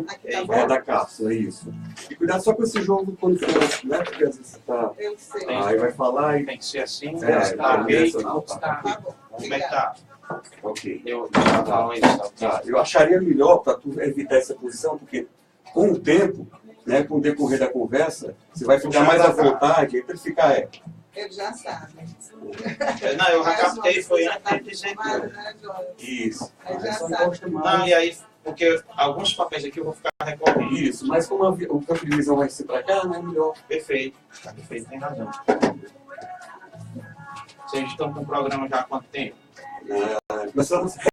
Aqui tá bom? Da cápsula, isso. E cuidado só com esse jogo quando for, né? Porque às vezes você tá... Eu sei. Aí vai falar e... Tem que ser assim, tá direcional, Tá bom. Como é que tá? Ok. Eu Eu acharia melhor para tu evitar essa posição, porque com o tempo, né, com o decorrer da conversa, você vai ficar mais à vontade, aí para ele ficar... Ele já sabe. Não, eu já captei, foi antes de dizer Acostumado, tudo. né, Joyce? Isso. Ele já sabe. Não, e aí, porque alguns papéis aqui eu vou ficar recorrendo. Isso, mas como o campo de visão vai ser para cá, não é melhor. Perfeito. Tá perfeito, tem razão. Vocês estão com o programa já há quanto tempo?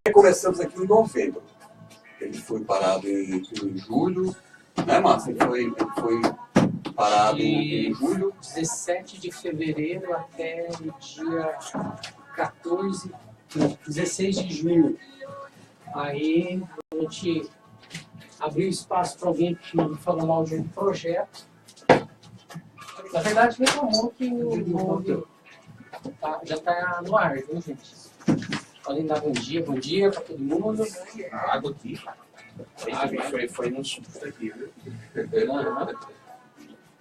Recomeçamos aqui em novembro. Ele foi parado em julho, né, Márcio? Ele foi parado em julho. 17 de fevereiro até o dia 14, não, 16 de junho. Aí a gente abriu espaço para alguém que falou mal de um projeto. Na verdade, reclamou que o já está no ar, viu, gente? Podem dar bom dia para todo mundo. A água aqui. Foi no susto aqui, viu?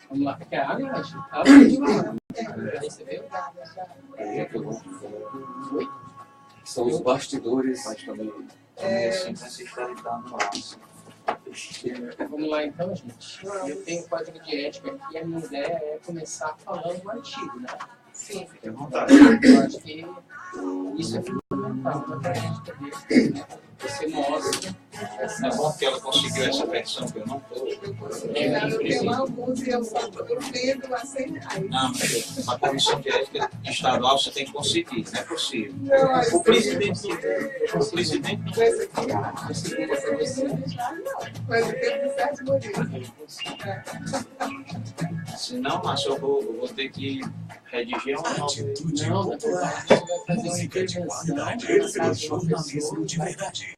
Vamos lá, quer água, gente? Água de lá. Aí você viu? Oi? São os bastidores. Mas também assim, essa história está no ar. Vamos lá então, gente. Eu tenho um código de ética aqui e a minha ideia é começar falando o artigo, né? Sim. Fique à vontade. Eu acho que isso é fundamental para a gente poder. Você mostra essa. É bom que ela conseguiu essa versão que eu não estou. Eu tenho alguns e eu vendo a R$100. Não, mas a comissão de ética estadual você tem que conseguir, não é possível. Não, O presidente mas o tempo de certo bonito. senão, Márcio, eu vou ter que redigir uma nova. Atitude Não, na popular. verdade, você vai fazer uma Música de intervenção. qualidade. Jornalismo de verdade.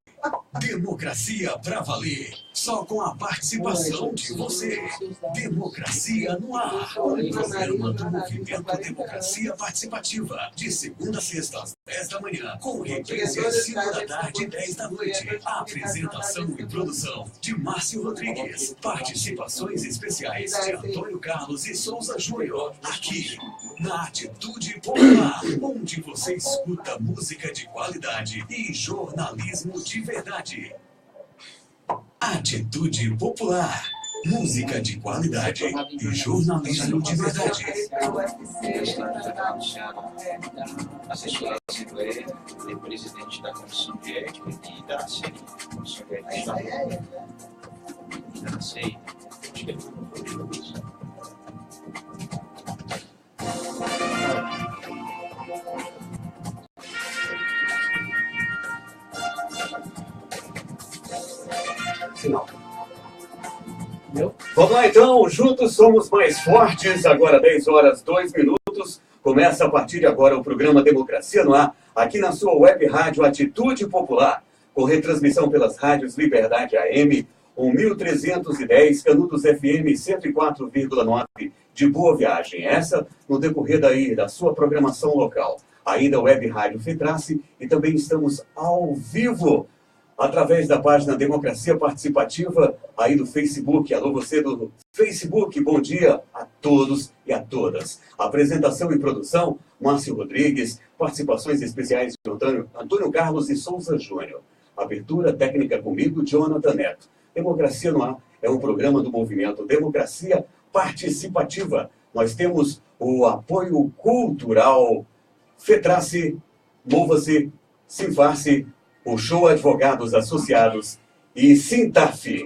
Democracia pra valer. Só com a participação de você. Democracia no ar. Um programa do Movimento Democracia Participativa. De segunda a sexta, às 10 da manhã. Com reprise às 5 da tarde e 10 da noite. Apresentação e produção de Márcio Rodrigues. Participações especiais de Antônio Carlos e Souza Júnior. Aqui, na Atitude Popular. Onde você escuta música de qualidade e jornalismo de verdade. Atitude Popular. Música de qualidade e jornalismo de verdade. Assessora da Assembleia, tem presidente da Comissão de Ética e da CEI. Comissão de Ética Estadual. Da CEI. Acho que ele foi isso. Sinal. Meu? Vamos lá então, juntos somos mais fortes. Agora 10 horas 2 minutos. Começa a partir de agora o programa Democracia no Ar, aqui na sua web rádio Atitude Popular, com retransmissão pelas rádios Liberdade AM, 1310, Canudos FM 104,9 de Boa Viagem. Essa no decorrer da sua programação local. Aí da web rádio Fetrace, e também estamos ao vivo através da página Democracia Participativa, aí do Facebook. Alô, você do Facebook, bom dia a todos e a todas. Apresentação e produção, Márcio Rodrigues. Participações especiais de Antônio Carlos e Souza Júnior. Abertura técnica comigo, Jonathan Neto. Democracia no Ar é um programa do movimento Democracia Participativa. Nós temos o apoio cultural Fetrace, Mova-se, Sinfarce, o Show Advogados Associados e Sintaf.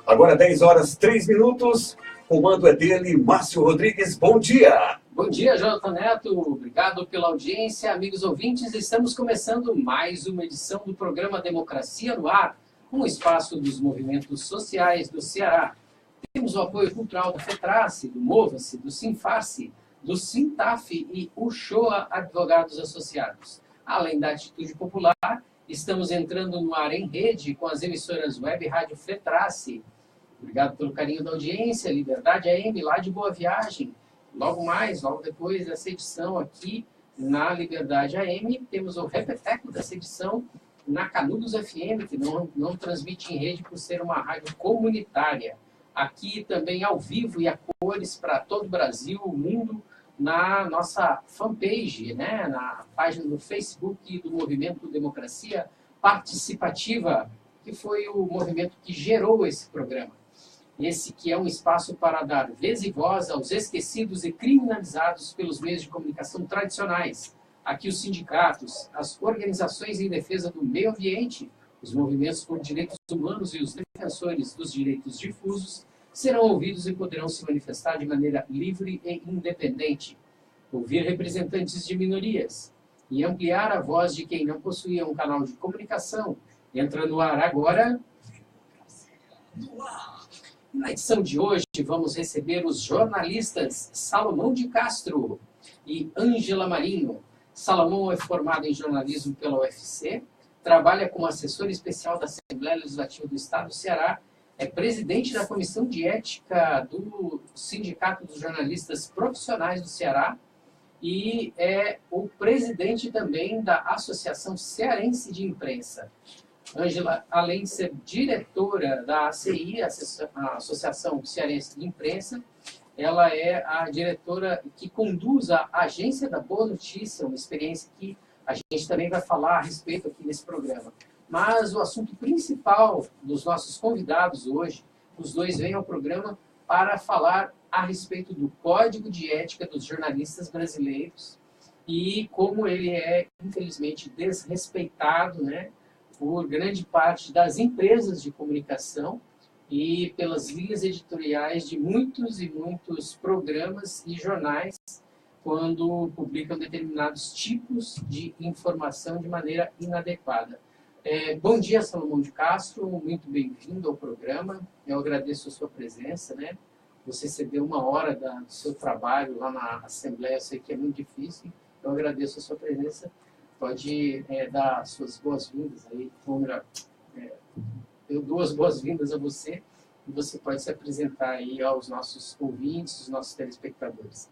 Agora 10 horas 3 minutos, comando é dele, Márcio Rodrigues, bom dia! Bom dia, Jonathan Neto, obrigado pela audiência. Amigos ouvintes, estamos começando mais uma edição do programa Democracia no Ar, um espaço dos movimentos sociais do Ceará. Temos o apoio cultural da Fetrace, do Mova-se, do Sinfarce, do Sintaf e o Shoa Advogados Associados. Além da Atitude Popular, estamos entrando no ar em rede com as emissoras Web Rádio Fetrace. Obrigado pelo carinho da audiência, Liberdade AM, lá de Boa Viagem. Logo depois dessa edição aqui na Liberdade AM, temos o repeteco dessa edição na Canudos FM, que não transmite em rede por ser uma rádio comunitária. Aqui também ao vivo e a cores para todo o Brasil, o mundo, na nossa fanpage, né? Na página do Facebook do Movimento Democracia Participativa, que foi o movimento que gerou esse programa. Esse que é um espaço para dar vez e voz aos esquecidos e criminalizados pelos meios de comunicação tradicionais. Aqui os sindicatos, as organizações em defesa do meio ambiente, os movimentos por direitos humanos e os defensores dos direitos difusos serão ouvidos e poderão se manifestar de maneira livre e independente, ouvir representantes de minorias e ampliar a voz de quem não possuía um canal de comunicação. Entra no ar agora. Na edição de hoje, vamos receber os jornalistas Salomão de Castro e Ângela Marinho. Salomão é formado em jornalismo pela UFC, trabalha como assessor especial da Assembleia Legislativa do Estado do Ceará, é presidente da Comissão de Ética do Sindicato dos Jornalistas Profissionais do Ceará e é o presidente também da Associação Cearense de Imprensa. Ângela, além de ser diretora da ACI, a Associação Cearense de Imprensa, ela é a diretora que conduz a Agência da Boa Notícia, uma experiência que a gente também vai falar a respeito aqui nesse programa. Mas o assunto principal dos nossos convidados hoje, os dois vêm ao programa para falar a respeito do Código de Ética dos Jornalistas Brasileiros e como ele é, infelizmente, desrespeitado, né, por grande parte das empresas de comunicação e pelas linhas editoriais de muitos e muitos programas e jornais quando publicam determinados tipos de informação de maneira inadequada. Bom dia, Salomão de Castro, muito bem-vindo ao programa. Eu agradeço a sua presença, né? Você cedeu uma hora do seu trabalho lá na Assembleia, eu sei que é muito difícil, eu agradeço a sua presença. Pode dar suas boas-vindas aí, ou melhor, eu dou as boas-vindas a você e você pode se apresentar aí aos nossos ouvintes, aos nossos telespectadores.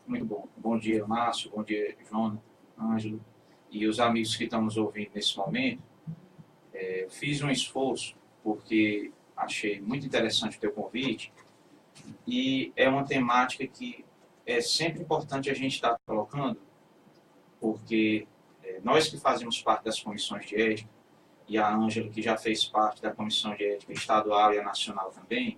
Muito bom. Bom dia, Márcio. Bom dia, João, Ângelo e os amigos que estão nos ouvindo nesse momento. Fiz um esforço porque achei muito interessante o teu convite e é uma temática que é sempre importante a gente estar colocando, porque nós que fazemos parte das comissões de ética, e a Ângela, que já fez parte da comissão de ética estadual e a nacional também,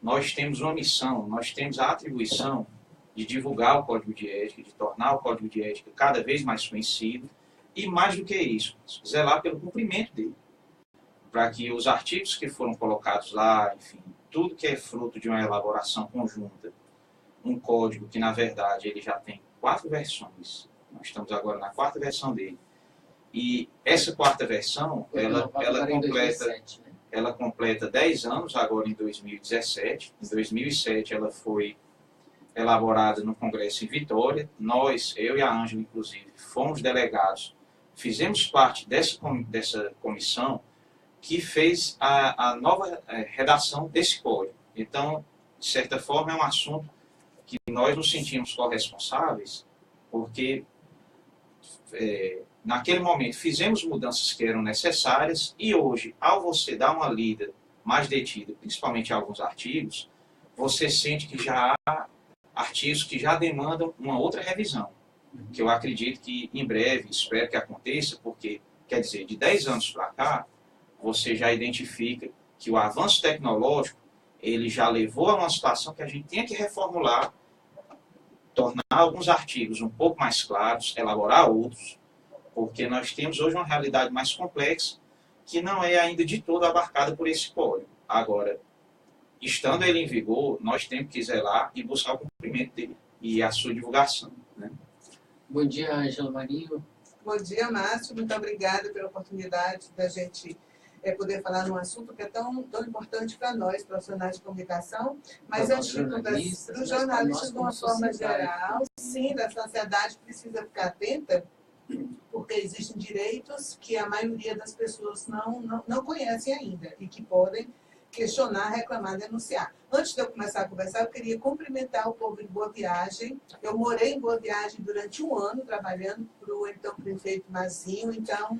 nós temos uma missão, nós temos a atribuição de divulgar o Código de Ética, de tornar o Código de Ética cada vez mais conhecido, e mais do que isso, zelar pelo cumprimento dele, para que os artigos que foram colocados lá, enfim, tudo que é fruto de uma elaboração conjunta, um código que, na verdade, ele já tem 4 versões, nós estamos agora na 4ª versão dele. E essa 4ª versão, ela completa 10 anos, agora em 2017. Em 2007, ela foi elaborada no Congresso em Vitória. Nós, eu e a Ângela, inclusive, fomos delegados, fizemos parte dessa comissão que fez a nova redação desse código. Então, de certa forma, é um assunto que nós nos sentimos corresponsáveis, porque naquele momento fizemos mudanças que eram necessárias e hoje, ao você dar uma lida mais detida, principalmente em alguns artigos, você sente que já há artigos que já demandam uma outra revisão, que eu acredito que em breve, espero que aconteça, porque, quer dizer, de 10 anos para cá, você já identifica que o avanço tecnológico, ele já levou a uma situação que a gente tinha que reformular, tornar alguns artigos um pouco mais claros, elaborar outros, porque nós temos hoje uma realidade mais complexa que não é ainda de todo abarcada por esse código. Agora, estando ele em vigor, nós temos que zelar e buscar o cumprimento dele e a sua divulgação, né? Bom dia, Ângela Marinho. Bom dia, Márcio. Muito obrigada pela oportunidade da gente poder falar num assunto que é tão importante para nós, profissionais de comunicação, mas antes de tudo, para os jornalistas de uma forma geral, sim, da sociedade precisa ficar atenta, porque existem direitos que a maioria das pessoas não conhecem ainda e que podem questionar, reclamar, denunciar. Antes de eu começar a conversar, eu queria cumprimentar o povo de Boa Viagem. Eu morei em Boa Viagem durante 1 ano, trabalhando para o então prefeito Mazinho. Então,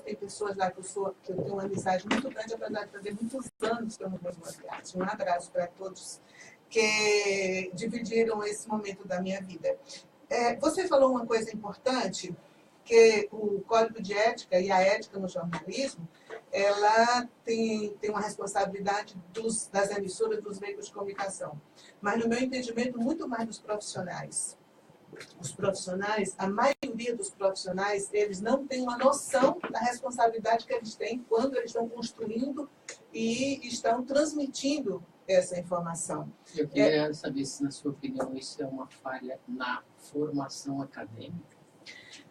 tem pessoas lá que eu tenho uma amizade muito grande, apesar de fazer muitos anos que eu não vou em Boa Viagem. Um abraço para todos que dividiram esse momento da minha vida. Você falou uma coisa importante, que o Código de Ética e a ética no jornalismo, ela tem uma responsabilidade das emissoras, dos veículos de comunicação. Mas, no meu entendimento, muito mais dos profissionais. Os profissionais, a maioria dos profissionais, eles não têm uma noção da responsabilidade que eles têm quando eles estão construindo e estão transmitindo essa informação. Eu queria saber se, na sua opinião, isso é uma falha na formação acadêmica.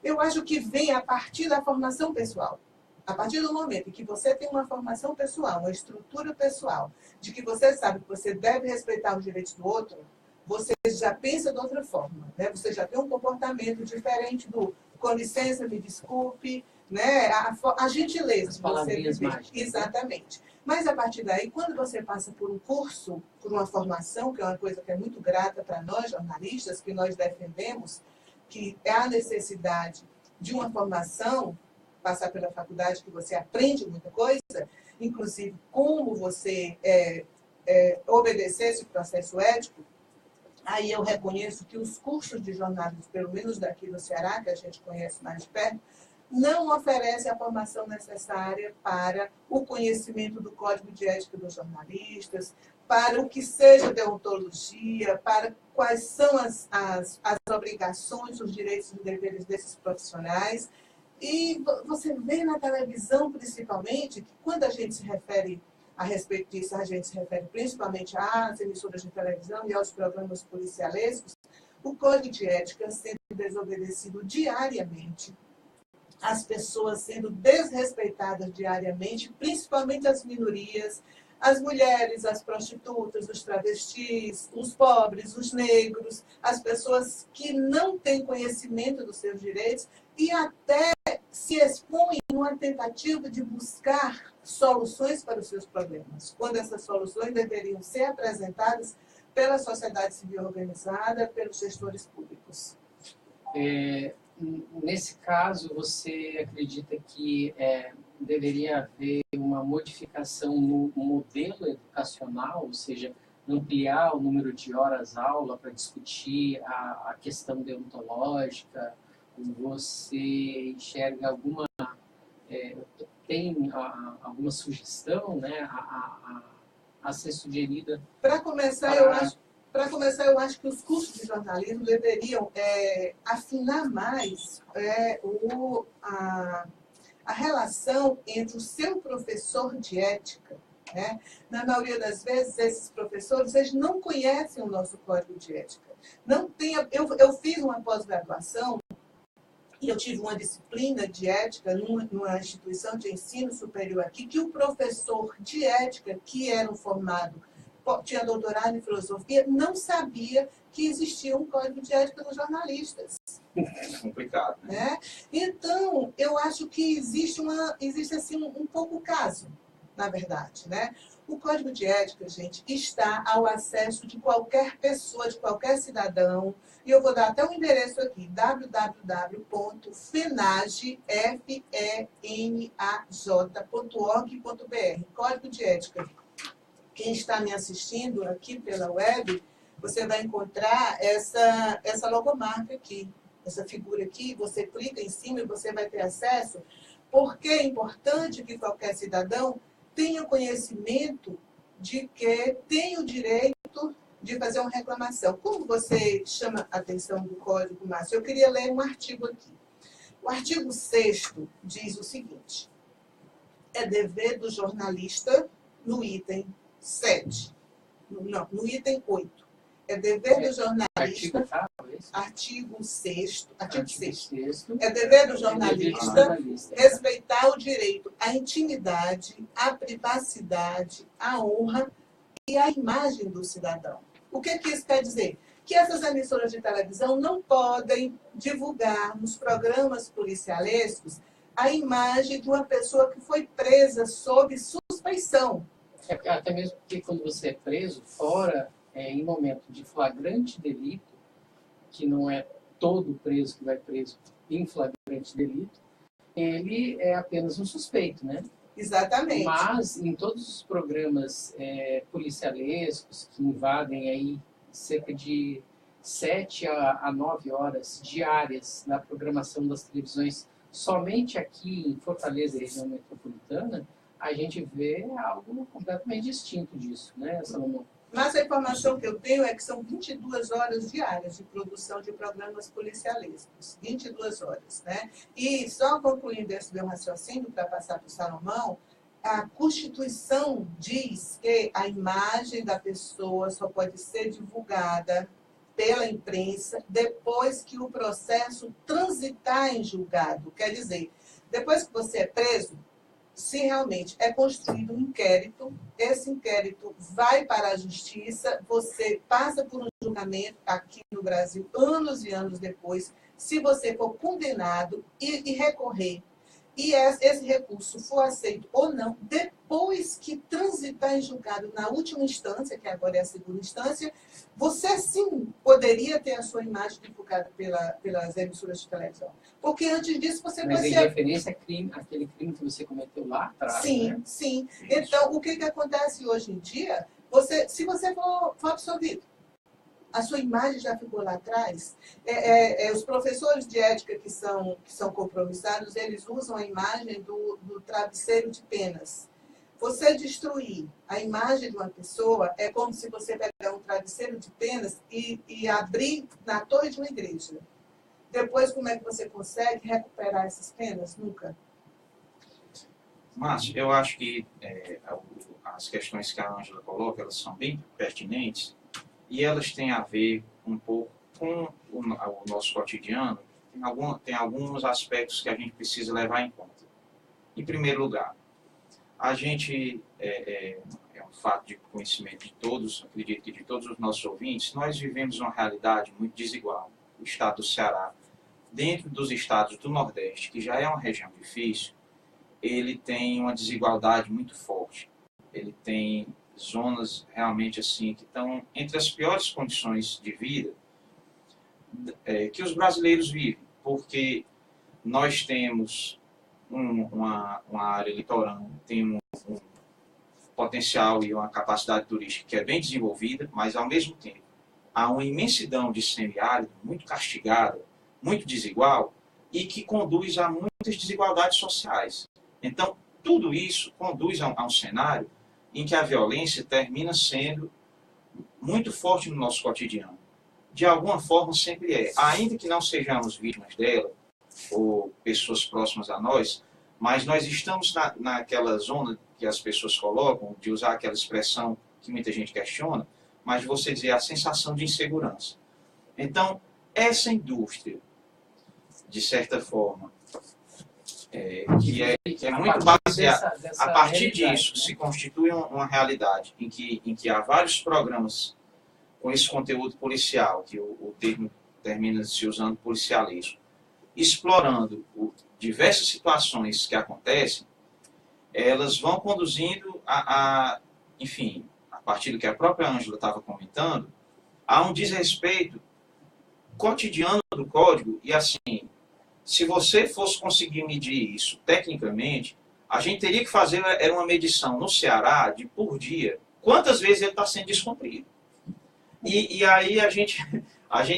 Eu acho que vem a partir da formação pessoal. A partir do momento em que você tem uma formação pessoal, uma estrutura pessoal, de que você sabe que você deve respeitar os direitos do outro, você já pensa de outra forma, né? Você já tem um comportamento diferente do com licença, me desculpe, né? A gentileza. As palavrinhas mágicas. Exatamente. Mas, a partir daí, quando você passa por um curso, por uma formação, que é uma coisa que é muito grata para nós, jornalistas, que nós defendemos, que é a necessidade de uma formação, passar pela faculdade, que você aprende muita coisa, inclusive como você obedecer esse processo ético. Aí eu reconheço que os cursos de jornalismo, pelo menos daqui do Ceará, que a gente conhece mais de perto, não oferecem a formação necessária para o conhecimento do Código de Ética dos jornalistas, para o que seja deontologia, para quais são as obrigações, os direitos e deveres desses profissionais. E você vê na televisão, principalmente, que quando a gente se refere a respeito disso, a gente se refere principalmente às emissoras de televisão e aos programas policialescos, o Código de Ética sendo desobedecido diariamente, as pessoas sendo desrespeitadas diariamente, principalmente as minorias, as mulheres, as prostitutas, os travestis, os pobres, os negros, as pessoas que não têm conhecimento dos seus direitos e até se expõem numa tentativa de buscar soluções para os seus problemas, quando essas soluções deveriam ser apresentadas pela sociedade civil organizada, pelos gestores públicos. Nesse caso, você acredita que deveria haver uma modificação no modelo educacional, ou seja, ampliar o número de horas-aula para discutir a questão deontológica? Você enxerga alguma... tem alguma sugestão, né, a ser sugerida? Para começar, eu acho que os cursos de jornalismo deveriam afinar mais a relação entre o seu professor de ética, né? Na maioria das vezes, esses professores eles não conhecem o nosso Código de Ética. Não tem, eu fiz uma pós-graduação e eu tive uma disciplina de ética numa instituição de ensino superior aqui, que o professor de ética, que era um formado, tinha doutorado em filosofia, não sabia que existia um Código de Ética dos jornalistas. É complicado, né? Então, eu acho que existe assim, um pouco caso, na verdade, né? O Código de Ética, gente, está ao acesso de qualquer pessoa, de qualquer cidadão. E eu vou dar até o endereço aqui, www.fenaj.org.br. Código de Ética. Quem está me assistindo aqui pela web, você vai encontrar essa logomarca aqui, essa figura aqui. Você clica em cima e você vai ter acesso, porque é importante que qualquer cidadão tenha conhecimento de que tem o direito de fazer uma reclamação. Como você chama a atenção do Código, Márcio? Eu queria ler um artigo aqui. O artigo 6º diz o seguinte: é dever do jornalista, no item 7, no item 8, é dever do jornalista, artigo 6º, é dever do jornalista respeitar o direito à intimidade, à privacidade, à honra e à imagem do cidadão. O que isso quer dizer? Que essas emissoras de televisão não podem divulgar nos programas policialescos a imagem de uma pessoa que foi presa sob suspeição. Até mesmo porque quando você é preso, fora em momento de flagrante delito, que não é todo preso que vai preso em flagrante delito, ele é apenas um suspeito, né? Exatamente. Mas em todos os programas policialescos que invadem aí cerca de 7 a 9 horas diárias na programação das televisões, somente aqui em Fortaleza e região metropolitana, a gente vê algo completamente distinto disso, né, Salomão? Mas a informação que eu tenho é que são 22 horas diárias de produção de programas policialescos. 22 horas, né? E só concluindo esse meu raciocínio para passar para o Salomão, a Constituição diz que a imagem da pessoa só pode ser divulgada pela imprensa depois que o processo transitar em julgado. Quer dizer, depois que você é preso, se realmente é construído um inquérito, esse inquérito vai para a justiça, você passa por um julgamento aqui no Brasil, anos e anos depois, se você for condenado e recorrer, e esse recurso for aceito ou não, depois que transitar em julgado na última instância, que agora é a segunda instância, você sim poderia ter a sua imagem divulgada pelas emissoras de televisão. Porque antes disso você... Mas em referência àquele crime que você cometeu lá atrás, sim, né? Sim. Então, o que acontece hoje em dia, se você for absolvido, a sua imagem já ficou lá atrás. Os professores de ética que são compromissados, eles usam a imagem do travesseiro de penas. Você destruir a imagem de uma pessoa é como se você pegar um travesseiro de penas e abrir na torre de uma igreja. Depois, como é que você consegue recuperar essas penas? Nunca. Márcio, eu acho que as questões que a Ângela coloca, elas são bem pertinentes e elas têm a ver um pouco com o nosso cotidiano. Tem alguns aspectos que a gente precisa levar em conta. Em primeiro lugar, a gente, é um fato de conhecimento de todos, acredito que de todos os nossos ouvintes, nós vivemos uma realidade muito desigual. O estado do Ceará, dentro dos estados do Nordeste, que já é uma região difícil, ele tem uma desigualdade muito forte. Ele tem zonas realmente assim que estão entre as piores condições de vida que os brasileiros vivem, porque nós temos uma área litorânea, tem um potencial e uma capacidade turística que é bem desenvolvida, mas ao mesmo tempo há uma imensidão de semiárido muito castigada, muito desigual e que conduz a muitas desigualdades sociais. Então, tudo isso conduz a um cenário em que a violência termina sendo muito forte no nosso cotidiano. De alguma forma, sempre é. Ainda que não sejamos vítimas dela, ou pessoas próximas a nós, mas nós estamos naquela zona que as pessoas colocam, de usar aquela expressão que muita gente questiona, mas de você dizer a sensação de insegurança. Então, essa indústria, de certa forma, que é muito baseada, a partir disso, né? Se constitui uma realidade em que há vários programas com esse conteúdo policial, que o termo termina se usando policialismo, explorando diversas situações que acontecem, elas vão conduzindo enfim, a partir do que a própria Ângela estava comentando, a um desrespeito cotidiano do código. E assim, se você fosse conseguir medir isso tecnicamente, a gente teria que fazer uma medição no Ceará de por dia, quantas vezes ele está sendo descumprido. E aí a gente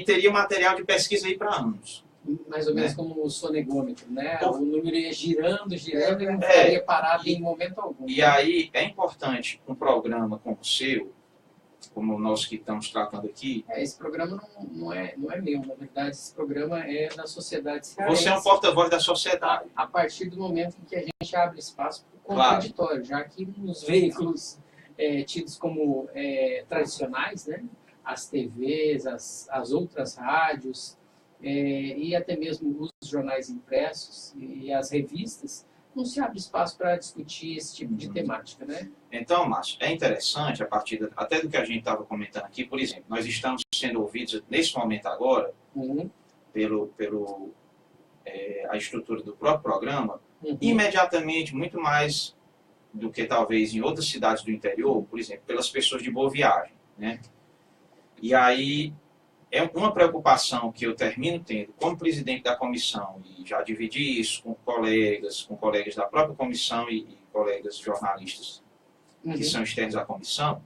teria material de pesquisa aí para anos. Mais ou menos como o sonegômetro, né? O número ia girando e não ficaria parado em momento algum. E aí é importante um programa como o seu, como o nosso que estamos tratando aqui. Esse programa não é meu, na verdade, esse programa é da sociedade cearense. Você é um porta-voz da sociedade. A partir do momento em que a gente abre espaço para o contraditório, claro. Já que nos veículos tidos como tradicionais, né? As TVs, as outras rádios, e até mesmo os jornais impressos e as revistas, não se abre espaço para discutir esse tipo de temática, né? Então, Márcio, é interessante, a partir até do que a gente estava comentando aqui, por exemplo, nós estamos sendo ouvidos nesse momento agora, a estrutura do próprio programa, imediatamente, muito mais do que talvez em outras cidades do interior, por exemplo, pelas pessoas de boa viagem, né? E aí é uma preocupação que eu termino tendo como presidente da comissão, e já dividi isso com colegas da própria comissão e colegas jornalistas que são externos à comissão,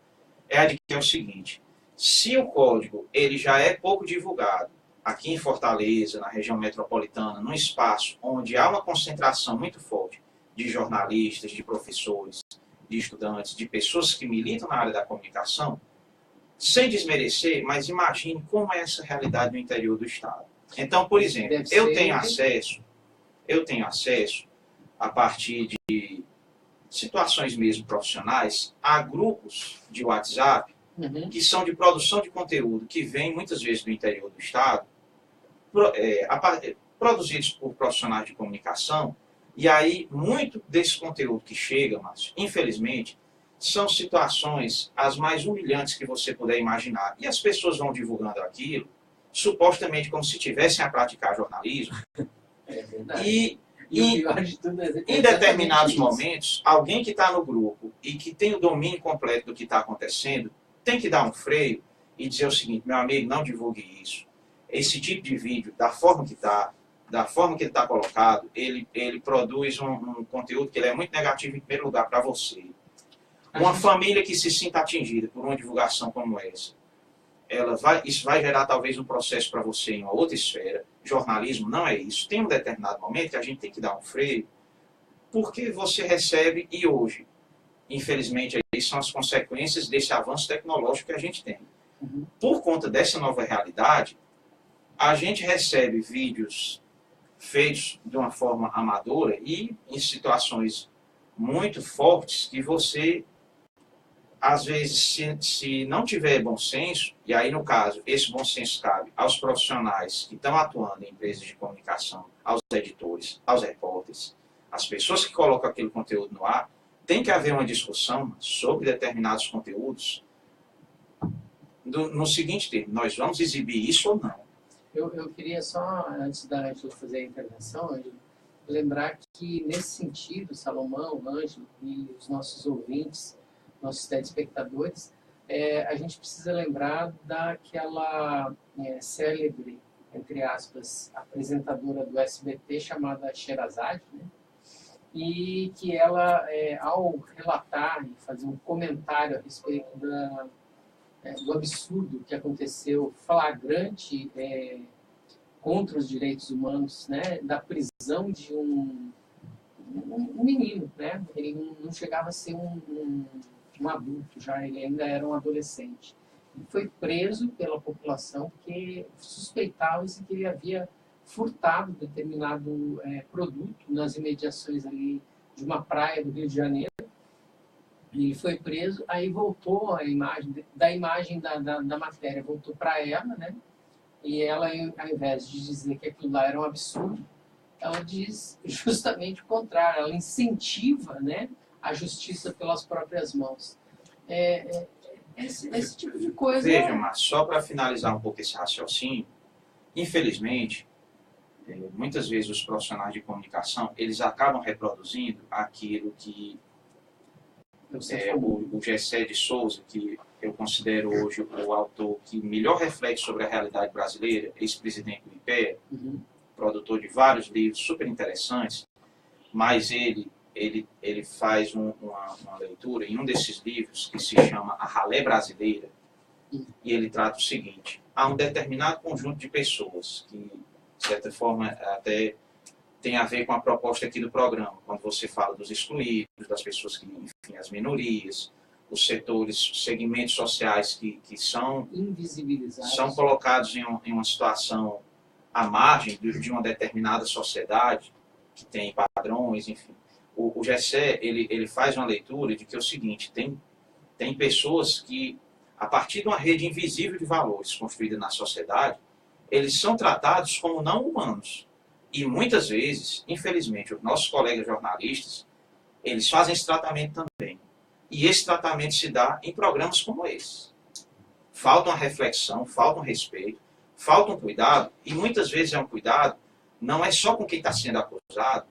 é a de que é o seguinte: se o código ele já é pouco divulgado aqui em Fortaleza, na região metropolitana, num espaço onde há uma concentração muito forte de jornalistas, de professores, de estudantes, de pessoas que militam na área da comunicação, sem desmerecer, mas imagine como é essa realidade no interior do estado. Então, por exemplo, eu tenho acesso a partir de situações mesmo profissionais a grupos de WhatsApp que são de produção de conteúdo que vem muitas vezes do interior do estado, produzidos por profissionais de comunicação. E aí, muito desse conteúdo que chega, Márcio, infelizmente, são situações as mais humilhantes que você puder imaginar. E as pessoas vão divulgando aquilo, supostamente como se tivessem a praticar jornalismo. É verdade. E em determinados momentos, alguém que está no grupo e que tem o domínio completo do que está acontecendo, tem que dar um freio e dizer o seguinte: meu amigo, não divulgue isso. Esse tipo de vídeo, da forma que está, da forma que ele está colocado, ele produz um conteúdo que ele é muito negativo em primeiro lugar para você. Uma família que se sinta atingida por uma divulgação como essa, isso vai gerar talvez um processo para você em uma outra esfera. Jornalismo não é isso. Tem um determinado momento que a gente tem que dar um freio, porque você recebe, e hoje, infelizmente, aí são as consequências desse avanço tecnológico que a gente tem. Por conta dessa nova realidade, a gente recebe vídeos feitos de uma forma amadora e em situações muito fortes que você, às vezes, se não tiver bom senso, e aí, no caso, esse bom senso cabe aos profissionais que estão atuando em empresas de comunicação, aos editores, aos repórteres, às pessoas que colocam aquele conteúdo no ar, tem que haver uma discussão sobre determinados conteúdos no seguinte termo: nós vamos exibir isso ou não? Eu queria só, antes da Ângela fazer a intervenção, Ângela, lembrar que, nesse sentido, Salomão, Ângela e os nossos ouvintes, nossos telespectadores, a gente precisa lembrar daquela célebre, entre aspas, apresentadora do SBT chamada Sherazade, né? E que ela, ao relatar e fazer um comentário a respeito do absurdo que aconteceu, flagrante, contra os direitos humanos, né, da prisão de um menino, né? Ele não chegava a ser um adulto já, ele ainda era um adolescente. Ele foi preso pela população porque suspeitava-se que ele havia furtado determinado produto nas imediações ali de uma praia do Rio de Janeiro. Ele foi preso, aí voltou a imagem da matéria, voltou para ela, né? E ela, ao invés de dizer que aquilo lá era um absurdo, ela diz justamente o contrário, ela incentiva, né, a justiça pelas próprias mãos. Esse tipo de coisa... Veja, mas só para finalizar um pouco esse raciocínio, infelizmente, muitas vezes os profissionais de comunicação, eles acabam reproduzindo aquilo que o Gessé de Souza, que eu considero hoje o autor que melhor reflete sobre a realidade brasileira, ex-presidente do IPEA, produtor de vários livros super interessantes, mas ele faz uma leitura em um desses livros que se chama A Ralé Brasileira, e ele trata o seguinte: há um determinado conjunto de pessoas que, de certa forma, até tem a ver com a proposta aqui do programa, quando você fala dos excluídos, das pessoas que, enfim, as minorias, os setores, segmentos sociais que são invisibilizados, são colocados em uma situação à margem de uma determinada sociedade, que tem padrões, enfim. O Gessé, ele faz uma leitura de que é o seguinte: tem pessoas que, a partir de uma rede invisível de valores construída na sociedade, eles são tratados como não humanos. E muitas vezes, infelizmente, os nossos colegas jornalistas, eles fazem esse tratamento também. E esse tratamento se dá em programas como esse. Falta uma reflexão, falta um respeito, falta um cuidado, e muitas vezes é um cuidado, não é só com quem está sendo acusado,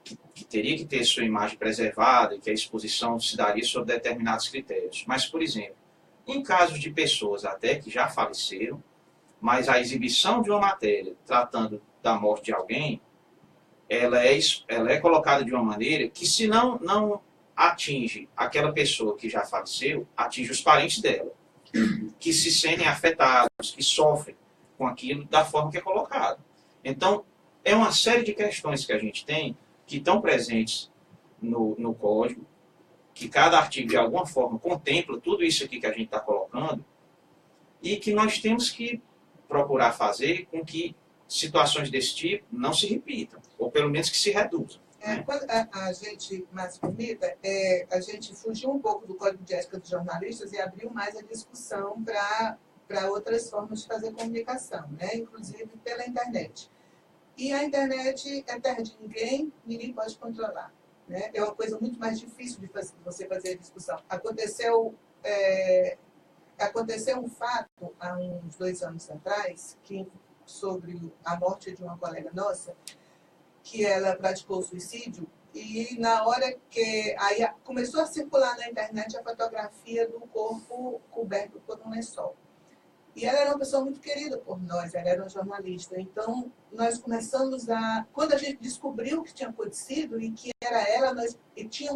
que teria que ter sua imagem preservada e que a exposição se daria sob determinados critérios. Mas, por exemplo, em casos de pessoas até que já faleceram, mas a exibição de uma matéria tratando da morte de alguém, ela é colocada de uma maneira que, se não atinge aquela pessoa que já faleceu, atinge os parentes dela, que se sentem afetados, que sofrem com aquilo da forma que é colocado. Então, é uma série de questões que a gente tem que estão presentes no código, que cada artigo de alguma forma contempla tudo isso aqui que a gente está colocando, e que nós temos que procurar fazer com que situações desse tipo não se repitam, ou pelo menos que se reduzam. Quando a gente, mas permita, a gente fugiu um pouco do Código de Ética dos Jornalistas e abriu mais a discussão para outras formas de fazer comunicação, né? Inclusive pela internet. E a internet é terra de ninguém pode controlar, né? É uma coisa muito mais difícil de você fazer a discussão. Aconteceu um fato há uns 2 anos atrás, sobre a morte de uma colega nossa, que ela praticou suicídio, e na hora que aí começou a circular na internet a fotografia do corpo coberto por um lençol. E ela era uma pessoa muito querida por nós, ela era uma jornalista. Então, nós começamos quando a gente descobriu o que tinha acontecido e que era ela, e tinha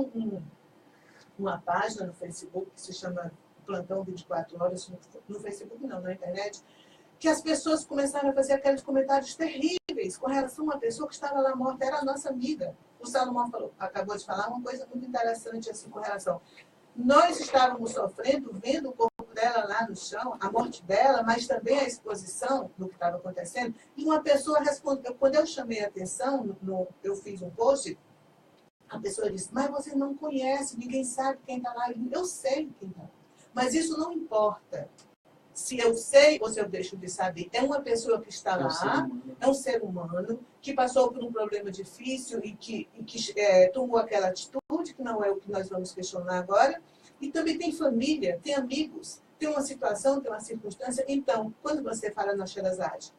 uma página no Facebook que se chama Plantão 24 Horas, no Facebook não, na internet, que as pessoas começaram a fazer aqueles comentários terríveis com relação a uma pessoa que estava lá morta, era a nossa amiga. O Salomão acabou de falar uma coisa muito interessante assim, com relação. Nós estávamos sofrendo, vendo o corpo dela lá no chão, a morte dela, mas também a exposição do que estava acontecendo. E uma pessoa respondeu, quando eu chamei a atenção, eu fiz um post, a pessoa disse, mas você não conhece, ninguém sabe quem está lá. Eu sei quem está lá. Mas isso não importa. Se eu sei ou se eu deixo de saber, é uma pessoa que está lá, é um ser humano, que passou por um problema difícil e que tomou aquela atitude, que não é o que nós vamos questionar agora, e também tem família, tem amigos, tem uma situação, tem uma circunstância. Então, quando você fala na Sherazade,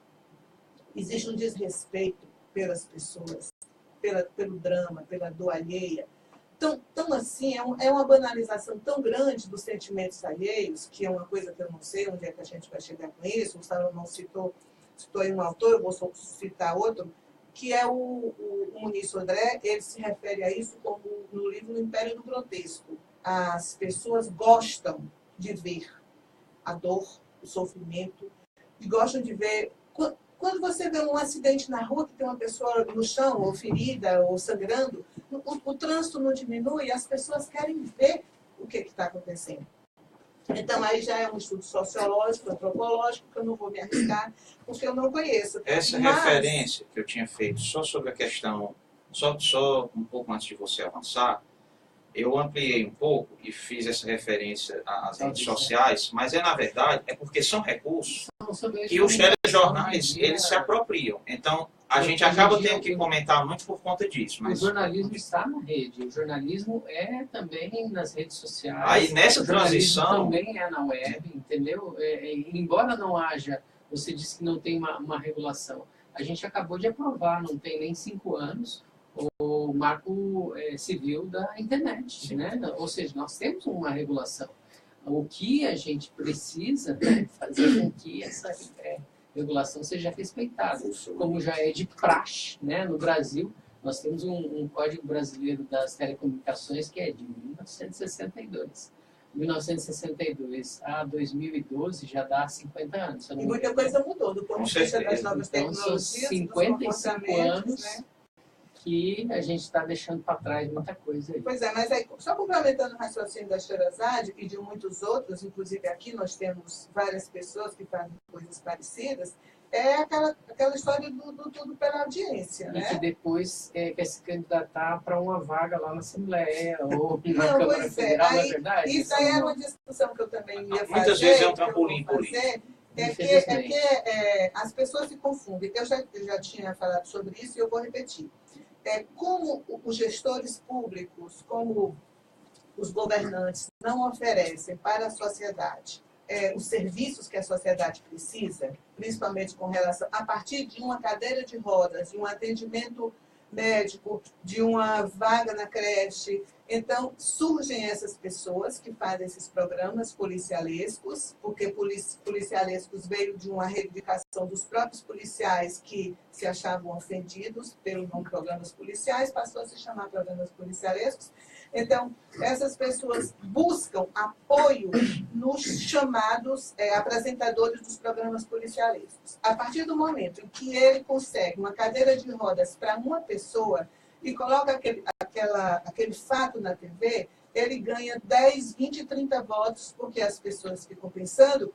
existe um desrespeito pelas pessoas, pelo drama, pela dor alheia. Então assim, é uma banalização tão grande dos sentimentos alheios, que é uma coisa que eu não sei onde é que a gente vai chegar com isso. O Salomão citou aí um autor, eu vou citar outro, que é o Muniz Sodré. Ele se refere a isso como no livro O Império do Grotesco. As pessoas gostam de ver a dor, o sofrimento, e gostam de ver... Quando você vê um acidente na rua, que tem uma pessoa no chão, ou ferida, ou sangrando, o trânsito não diminui, as pessoas querem ver o que está acontecendo. Então, aí já é um estudo sociológico, antropológico, que eu não vou me arriscar, porque eu não conheço. Essa referência que eu tinha feito só sobre a questão, só um pouco antes de você avançar, eu ampliei um pouco e fiz essa referência às redes sociais, mas na verdade, é porque são recursos que os telejornais, eles se apropriam. Então, a gente acaba tendo que comentar muito por conta disso. Mas o jornalismo está na rede, o jornalismo é também nas redes sociais. Aí, nessa transição... também é na web, entendeu? Embora não haja, você disse que não tem uma regulação. A gente acabou de aprovar, não tem nem 5 anos, o marco civil da internet, né? Ou seja, nós temos uma regulação. O que a gente precisa, né, fazer com que essa regulação seja respeitada, como já é de praxe, né? No Brasil, nós temos um Código Brasileiro das Telecomunicações que é de 1962. 1962 a 2012 já dá 50 anos. E muita coisa mudou do ponto de vista das novas tecnologias, 55 anos, né? Que a gente está deixando para trás muita coisa aí. Pois é, mas aí, só complementando o raciocínio da Sherazade e de muitos outros, inclusive aqui nós temos várias pessoas que fazem coisas parecidas, é aquela história do tudo pela audiência, né? E que depois quer se candidatar para uma vaga lá na Assembleia ou na Não, Câmara pois Federal, aí, não é verdade? Isso aí é uma discussão que eu também ia fazer. Muitas vezes é um trampolim político. As pessoas se confundem. Eu já tinha falado sobre isso e eu vou repetir. Como os gestores públicos, como os governantes não oferecem para a sociedade os serviços que a sociedade precisa, principalmente com relação a partir de uma cadeira de rodas, de um atendimento médico, de uma vaga na creche. Então, surgem essas pessoas que fazem esses programas policialescos, porque policialescos veio de uma reivindicação dos próprios policiais que se achavam ofendidos pelo nome programas policiais, passou a se chamar programas policialescos. Então, essas pessoas buscam apoio nos chamados apresentadores dos programas policialescos. A partir do momento em que ele consegue uma cadeira de rodas para uma pessoa e coloca aquele fato na TV, ele ganha 10, 20, 30 votos, porque as pessoas ficam pensando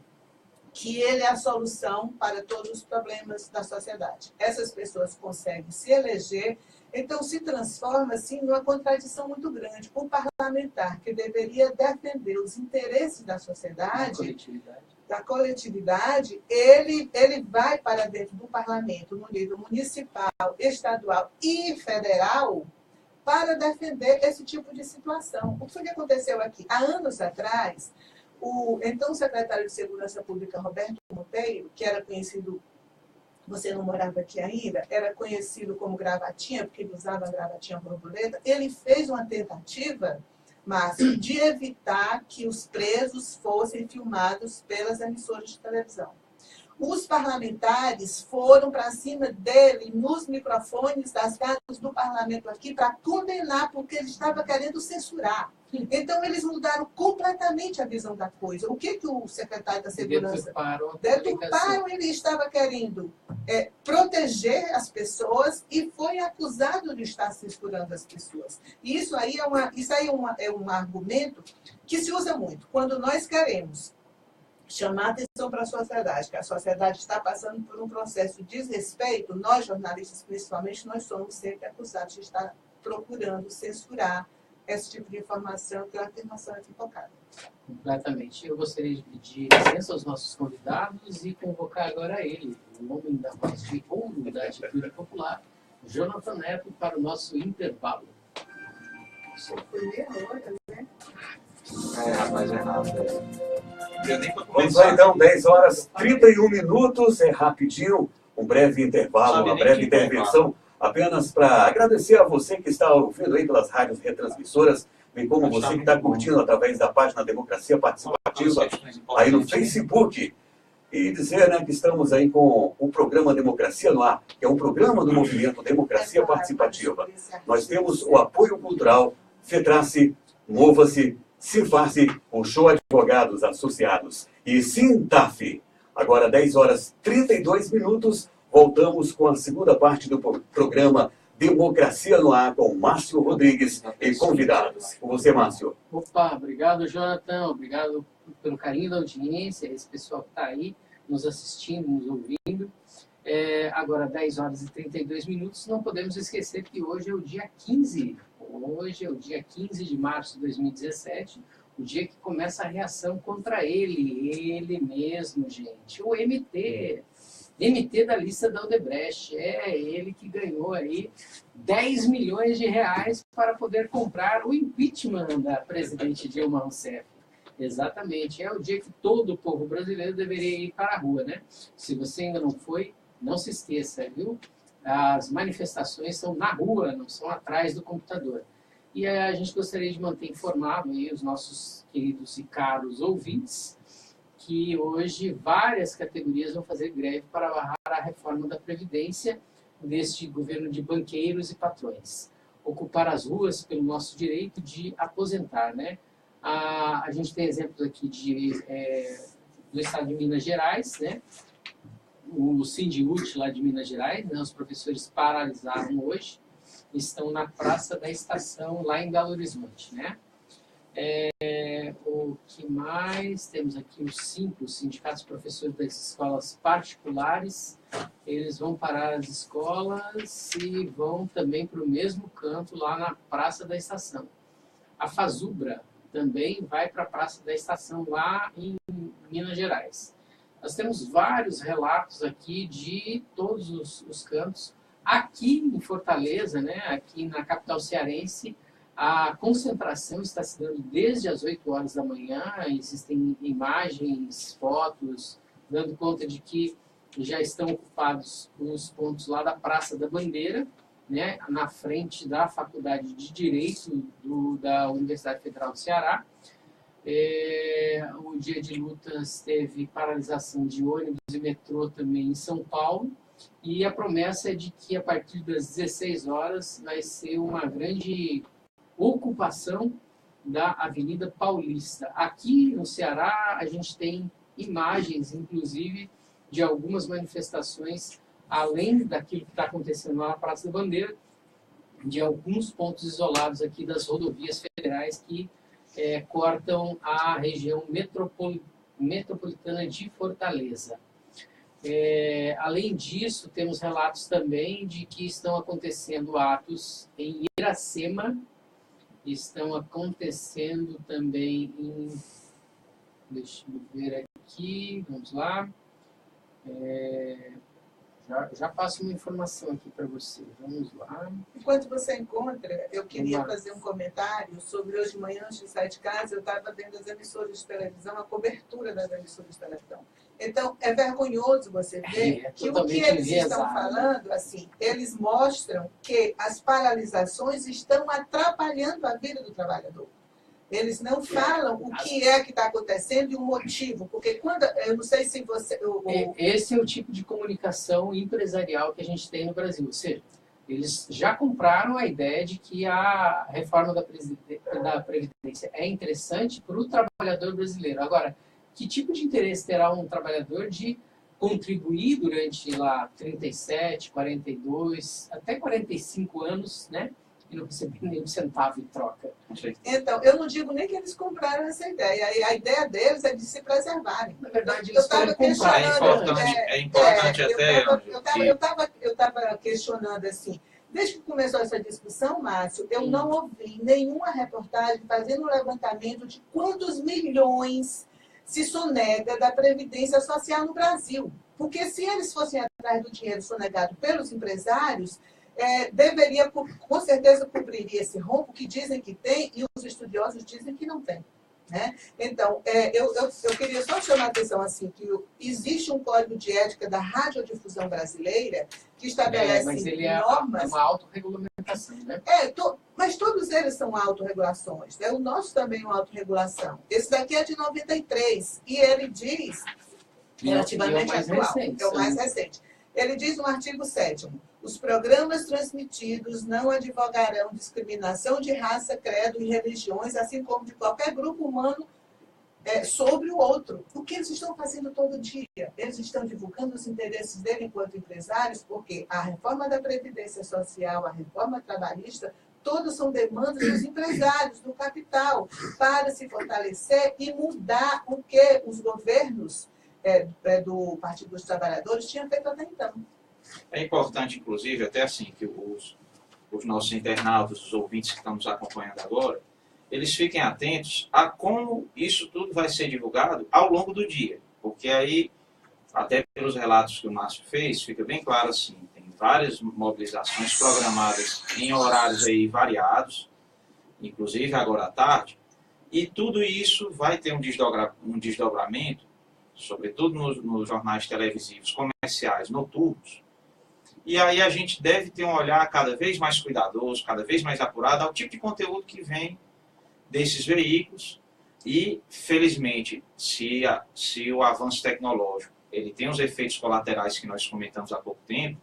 que ele é a solução para todos os problemas da sociedade. Essas pessoas conseguem se eleger, então se transforma assim, numa contradição muito grande. O parlamentar, que deveria defender os interesses da sociedade, da coletividade, ele vai para dentro do parlamento, no nível municipal, estadual e federal, para defender esse tipo de situação. O que foi que aconteceu aqui? Há anos atrás, o então secretário de Segurança Pública, Roberto Monteiro, que era conhecido, você não morava aqui ainda, era conhecido como Gravatinha, porque ele usava a gravatinha borboleta, ele fez uma tentativa, Márcio, de evitar que os presos fossem filmados pelas emissoras de televisão. Os parlamentares foram para cima dele nos microfones das casas do parlamento aqui para condenar, porque ele estava querendo censurar. Então, eles mudaram completamente a visão da coisa. O que o secretário da Segurança... Deturparam, ele estava querendo proteger as pessoas e foi acusado de estar censurando as pessoas. E isso aí é um argumento que se usa muito. Quando nós queremos chamar atenção para a sociedade, que a sociedade está passando por um processo de desrespeito, nós, jornalistas, principalmente, nós somos sempre acusados de estar procurando censurar esse tipo de informação, que é uma afirmação equivocada. Completamente. Eu gostaria de pedir licença aos nossos convidados e convocar agora ele, o homem da voz de ouro da Atitude Popular, Jonathan Neto, para o nosso intervalo. Isso foi meia hora, né? Rapaz, é rápido. Vamos lá então, 10 horas 31 minutos, é rapidinho, um breve intervalo, uma breve intervenção, apenas para agradecer a você que está ouvindo aí pelas rádios retransmissoras, bem como você que está curtindo através da página Democracia Participativa aí no Facebook, e dizer, né, que estamos aí com o programa Democracia no Ar, que é um programa do movimento Democracia Participativa. Nós temos o apoio cultural FETRACE, Mova-se, Sinfarce, o Show Advogados Associados e Sintaf. Agora, 10 horas 32 minutos, voltamos com a segunda parte do programa Democracia no Ar com Márcio Rodrigues e convidados. Com você, Márcio. Opa, obrigado, Jonathan. Obrigado pelo carinho da audiência, esse pessoal que está aí nos assistindo, nos ouvindo. Agora, 10 horas e 32 minutos, não podemos esquecer que hoje é o dia 15. Hoje é o dia 15 de março de 2017, o dia que começa a reação contra ele mesmo, gente. O MT da lista da Odebrecht. É ele que ganhou aí 10 milhões de reais para poder comprar o impeachment da presidente Dilma Rousseff. Exatamente, é o dia que todo o povo brasileiro deveria ir para a rua, né? Se você ainda não foi, não se esqueça, viu? As manifestações são na rua, não são atrás do computador. E a gente gostaria de manter informado aí os nossos queridos e caros ouvintes que hoje várias categorias vão fazer greve para barrar a reforma da Previdência deste governo de banqueiros e patrões. Ocupar as ruas pelo nosso direito de aposentar, né? A gente tem exemplos aqui do estado de Minas Gerais, né? O Sindiúti lá de Minas Gerais, né? Os professores paralisaram hoje, estão na Praça da Estação, lá em Belo Horizonte, né? O que mais? Temos aqui os sindicatos de professores das escolas particulares, eles vão parar as escolas e vão também para o mesmo canto lá na Praça da Estação. A Fazubra também vai para a Praça da Estação lá em Minas Gerais. Nós temos vários relatos aqui de todos os cantos. Aqui em Fortaleza, né, aqui na capital cearense, a concentração está se dando desde as 8 horas da manhã. Existem imagens, fotos, dando conta de que já estão ocupados os pontos lá da Praça da Bandeira, né, na frente da Faculdade de Direito da Universidade Federal do Ceará. O dia de lutas teve paralisação de ônibus e metrô também em São Paulo, e a promessa é de que a partir das 16 horas vai ser uma grande ocupação da Avenida Paulista. Aqui no Ceará a gente tem imagens, inclusive, de algumas manifestações, além daquilo que está acontecendo lá na Praça da Bandeira, de alguns pontos isolados aqui das rodovias federais que cortam a região metropolitana de Fortaleza. Além disso, temos relatos também de que estão acontecendo atos em Iracema, estão acontecendo também em... Deixa eu ver aqui, vamos lá. Já passo uma informação aqui para você. Vamos lá. Enquanto você encontra, eu queria fazer um comentário sobre hoje de manhã, antes de sair de casa, eu estava vendo as emissoras de televisão, a cobertura das emissoras de televisão. Então, é vergonhoso você ver que o que eles estão falando, assim, eles mostram que as paralisações estão atrapalhando a vida do trabalhador. Eles não falam o que é que está acontecendo e o motivo. Porque quando... Eu não sei se você... Esse é o tipo de comunicação empresarial que a gente tem no Brasil. Ou seja, eles já compraram a ideia de que a reforma da Previdência é interessante para o trabalhador brasileiro. Agora, que tipo de interesse terá um trabalhador de contribuir durante lá 37, 42, até 45 anos, né? E não receber nem um centavo em troca? Então, eu não digo nem que eles compraram essa ideia. A ideia deles é de se preservarem. Na verdade, eu estava questionando... É importante até... Eu estava questionando assim... Desde que começou essa discussão, Márcio, eu não ouvi nenhuma reportagem fazendo um levantamento de quantos milhões se sonega da Previdência Social no Brasil. Porque se eles fossem atrás do dinheiro sonegado pelos empresários... deveria, com certeza, cobriria esse rombo que dizem que tem e os estudiosos dizem que não tem. Né? Então, eu queria só chamar a atenção assim, que existe um código de ética da radiodifusão brasileira que estabelece mas ele normas... É uma autorregulamentação, né? Mas todos eles são autorregulações. Né? O nosso também é uma autorregulação. Esse daqui é de 93 e ele diz, relativamente atual, é o mais recente. Ele diz no artigo 7º, os programas transmitidos não advogarão discriminação de raça, credo e religiões, assim como de qualquer grupo humano sobre o outro. O que eles estão fazendo todo dia? Eles estão divulgando os interesses dele enquanto empresários, porque a reforma da Previdência Social, a reforma trabalhista, todas são demandas dos empresários, do capital, para se fortalecer e mudar o que os governos do Partido dos Trabalhadores tinham feito até então. É importante, inclusive, até assim, que os nossos internautas, os ouvintes que estão nos acompanhando agora, eles fiquem atentos a como isso tudo vai ser divulgado ao longo do dia. Porque aí, até pelos relatos que o Márcio fez, fica bem claro assim, tem várias mobilizações programadas em horários aí variados, inclusive agora à tarde, e tudo isso vai ter um desdobramento, sobretudo nos jornais televisivos comerciais noturnos. E aí a gente deve ter um olhar cada vez mais cuidadoso, cada vez mais apurado ao tipo de conteúdo que vem desses veículos. E, felizmente, se o avanço tecnológico ele tem os efeitos colaterais que nós comentamos há pouco tempo,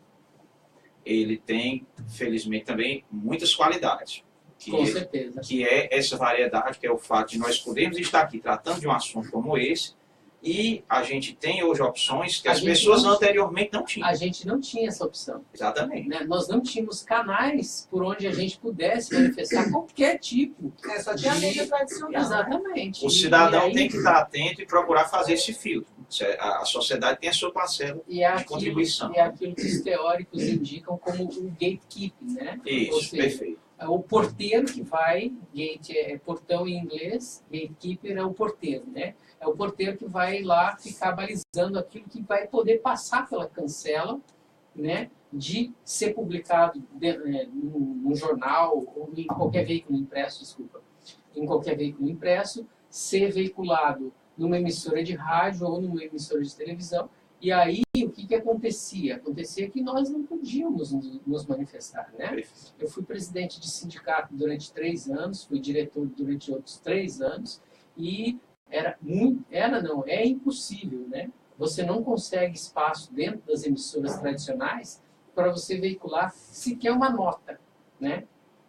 ele tem, felizmente, também muitas qualidades. Com certeza. Que é essa variedade, que é o fato de nós podermos estar aqui tratando de um assunto como esse, e a gente tem hoje opções que as pessoas anteriormente não tinham. A gente não tinha essa opção. Exatamente. Né? Nós não tínhamos canais por onde a gente pudesse manifestar qualquer tipo. Só tinha a mídia tradicional. Exatamente. O cidadão tem que estar atento e procurar fazer esse filtro. A sociedade tem a sua parcela de contribuição. É aquilo que os teóricos indicam como o gatekeeping, né? Isso, ou seja, perfeito. O porteiro que vai, gate é portão em inglês, gatekeeper é o porteiro, né? É o porteiro que vai lá ficar balizando aquilo que vai poder passar pela cancela, né? De ser publicado num jornal ou em qualquer veículo impresso, em qualquer veículo impresso, ser veiculado numa emissora de rádio ou numa emissora de televisão E aí, o que acontecia? Acontecia que nós não podíamos nos manifestar, né? Eu fui presidente de sindicato durante 3 anos, fui diretor durante outros 3 anos, e é impossível, né? Você não consegue espaço dentro das emissoras tradicionais para você veicular sequer uma nota, né?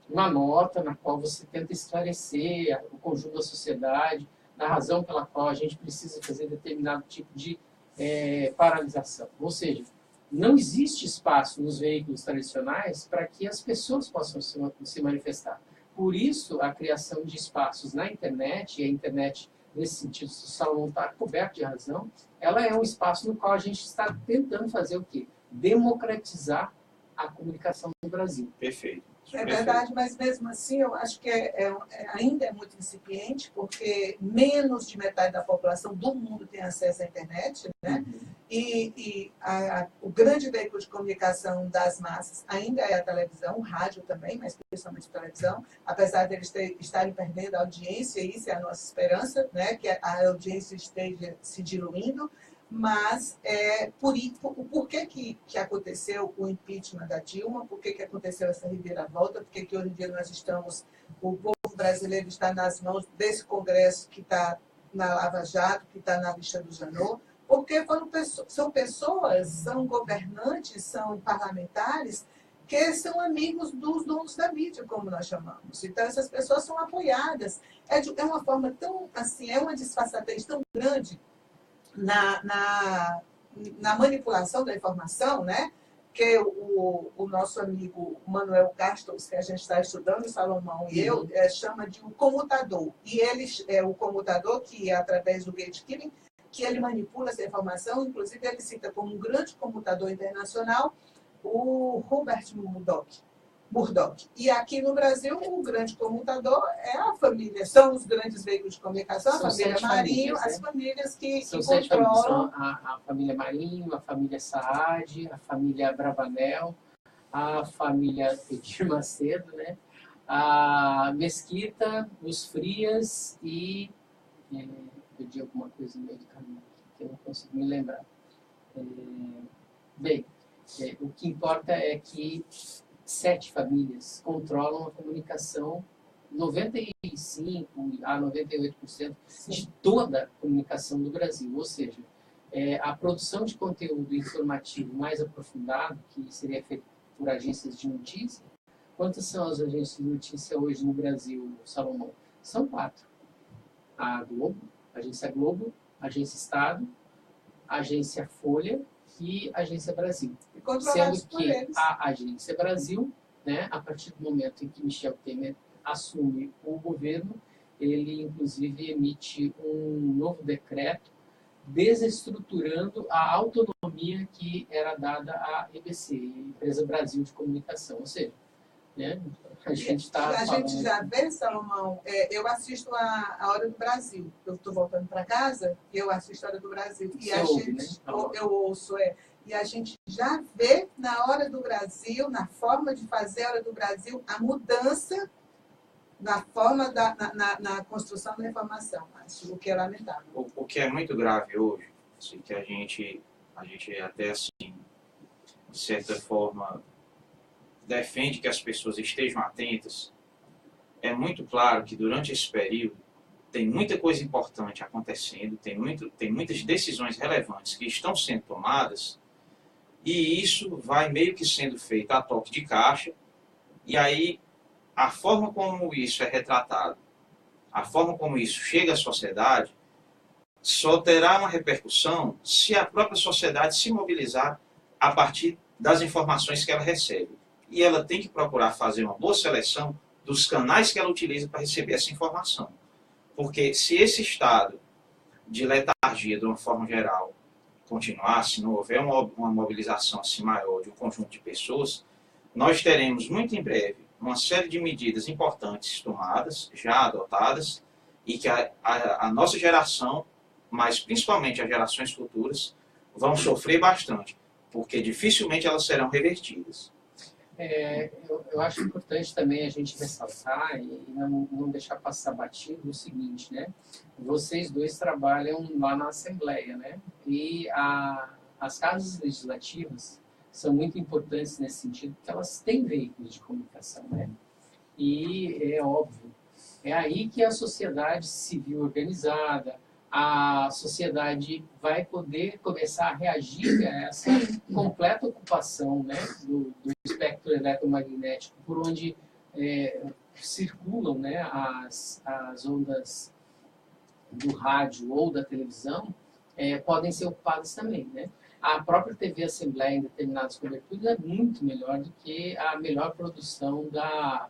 Uma nota na qual você tenta esclarecer o conjunto da sociedade, a razão pela qual a gente precisa fazer determinado tipo de paralisação. Ou seja, não existe espaço nos veículos tradicionais para que as pessoas possam se manifestar. Por isso, a criação de espaços na internet, e a internet, nesse sentido, o Salomão está coberto de razão, ela é um espaço no qual a gente está tentando fazer o quê? Democratizar a comunicação no Brasil. Perfeito. É verdade, mas mesmo assim eu acho que ainda é muito incipiente, porque menos de metade da população do mundo tem acesso à internet, né? E o grande veículo de comunicação das massas ainda é a televisão, o rádio também, mas principalmente a televisão, apesar de eles estarem perdendo a audiência, isso é a nossa esperança, né? Que a audiência esteja se diluindo. Mas por que aconteceu o impeachment da Dilma, por que aconteceu essa reviravolta, por que hoje em dia o povo brasileiro está nas mãos desse Congresso que está na Lava Jato, que está na lista do Janot, porque são pessoas, são governantes, são parlamentares que são amigos dos donos da mídia, como nós chamamos. Então, essas pessoas são apoiadas. É uma forma tão, assim, é uma disfarçatez tão grande na manipulação da informação, né? Que o nosso amigo Manuel Castro, que a gente está estudando, o Salomão e eu, chama de um comutador. E ele é o comutador que, através do gatekeeping, que ele manipula essa informação. Inclusive, ele cita como um grande comutador internacional o Rupert Murdoch. E aqui no Brasil, o grande comutador é a família, são os grandes veículos de comunicação, a família Marinho, as famílias que controlam. A família Marinho, a família Saad, a família Bravanel, a família Edir Macedo, né? A Mesquita, os Frias e... eu disse alguma coisa no meio do caminho que eu não consigo me lembrar. Bem, o que importa é que 7 famílias controlam a comunicação, 95% a 98% de toda a comunicação do Brasil. Ou seja, a produção de conteúdo informativo mais aprofundado, que seria feito por agências de notícia. Quantas são as agências de notícia hoje no Brasil, Salomão? São 4. A Globo, a Agência Globo, a Agência Estado, a Agência Folha e a Agência Brasil. Sendo que a Agência Brasil, né, a partir do momento em que Michel Temer assume o governo, ele inclusive emite um novo decreto desestruturando a autonomia que era dada à EBC, Empresa Brasil de Comunicação. Ou seja, né, a gente já vê, Salomão, eu assisto a Hora do Brasil. Eu estou voltando para casa e eu assisto a Hora do Brasil. E eu ouço, e a gente já vê na Hora do Brasil, na forma de fazer a Hora do Brasil, a mudança na forma na construção da informação. Acho o que é lamentável. O que é muito grave hoje, assim, que a gente até assim, de certa forma, defende que as pessoas estejam atentas, é muito claro que durante esse período tem muita coisa importante acontecendo, tem muitas decisões relevantes que estão sendo tomadas, e isso vai meio que sendo feito a toque de caixa, e aí a forma como isso é retratado, a forma como isso chega à sociedade, só terá uma repercussão se a própria sociedade se mobilizar a partir das informações que ela recebe. E ela tem que procurar fazer uma boa seleção dos canais que ela utiliza para receber essa informação. Porque se esse estado de letargia, de uma forma geral, continuar, se não houver uma mobilização assim maior de um conjunto de pessoas, nós teremos muito em breve uma série de medidas importantes tomadas, já adotadas, e que a nossa geração, mas principalmente as gerações futuras, vão sofrer bastante, porque dificilmente elas serão revertidas. Eu acho importante também a gente ressaltar e não deixar passar batido o seguinte, né? Vocês dois trabalham lá na Assembleia, né? E a as casas legislativas são muito importantes nesse sentido, porque elas têm veículos de comunicação, né? E é óbvio, é aí que a sociedade civil organizada, a sociedade vai poder começar a reagir a essa completa ocupação, né, do espectro eletromagnético, por onde circulam, né, as ondas do rádio ou da televisão, podem ser ocupadas também, né? A própria TV Assembleia, em determinadas coberturas, é muito melhor do que a melhor produção da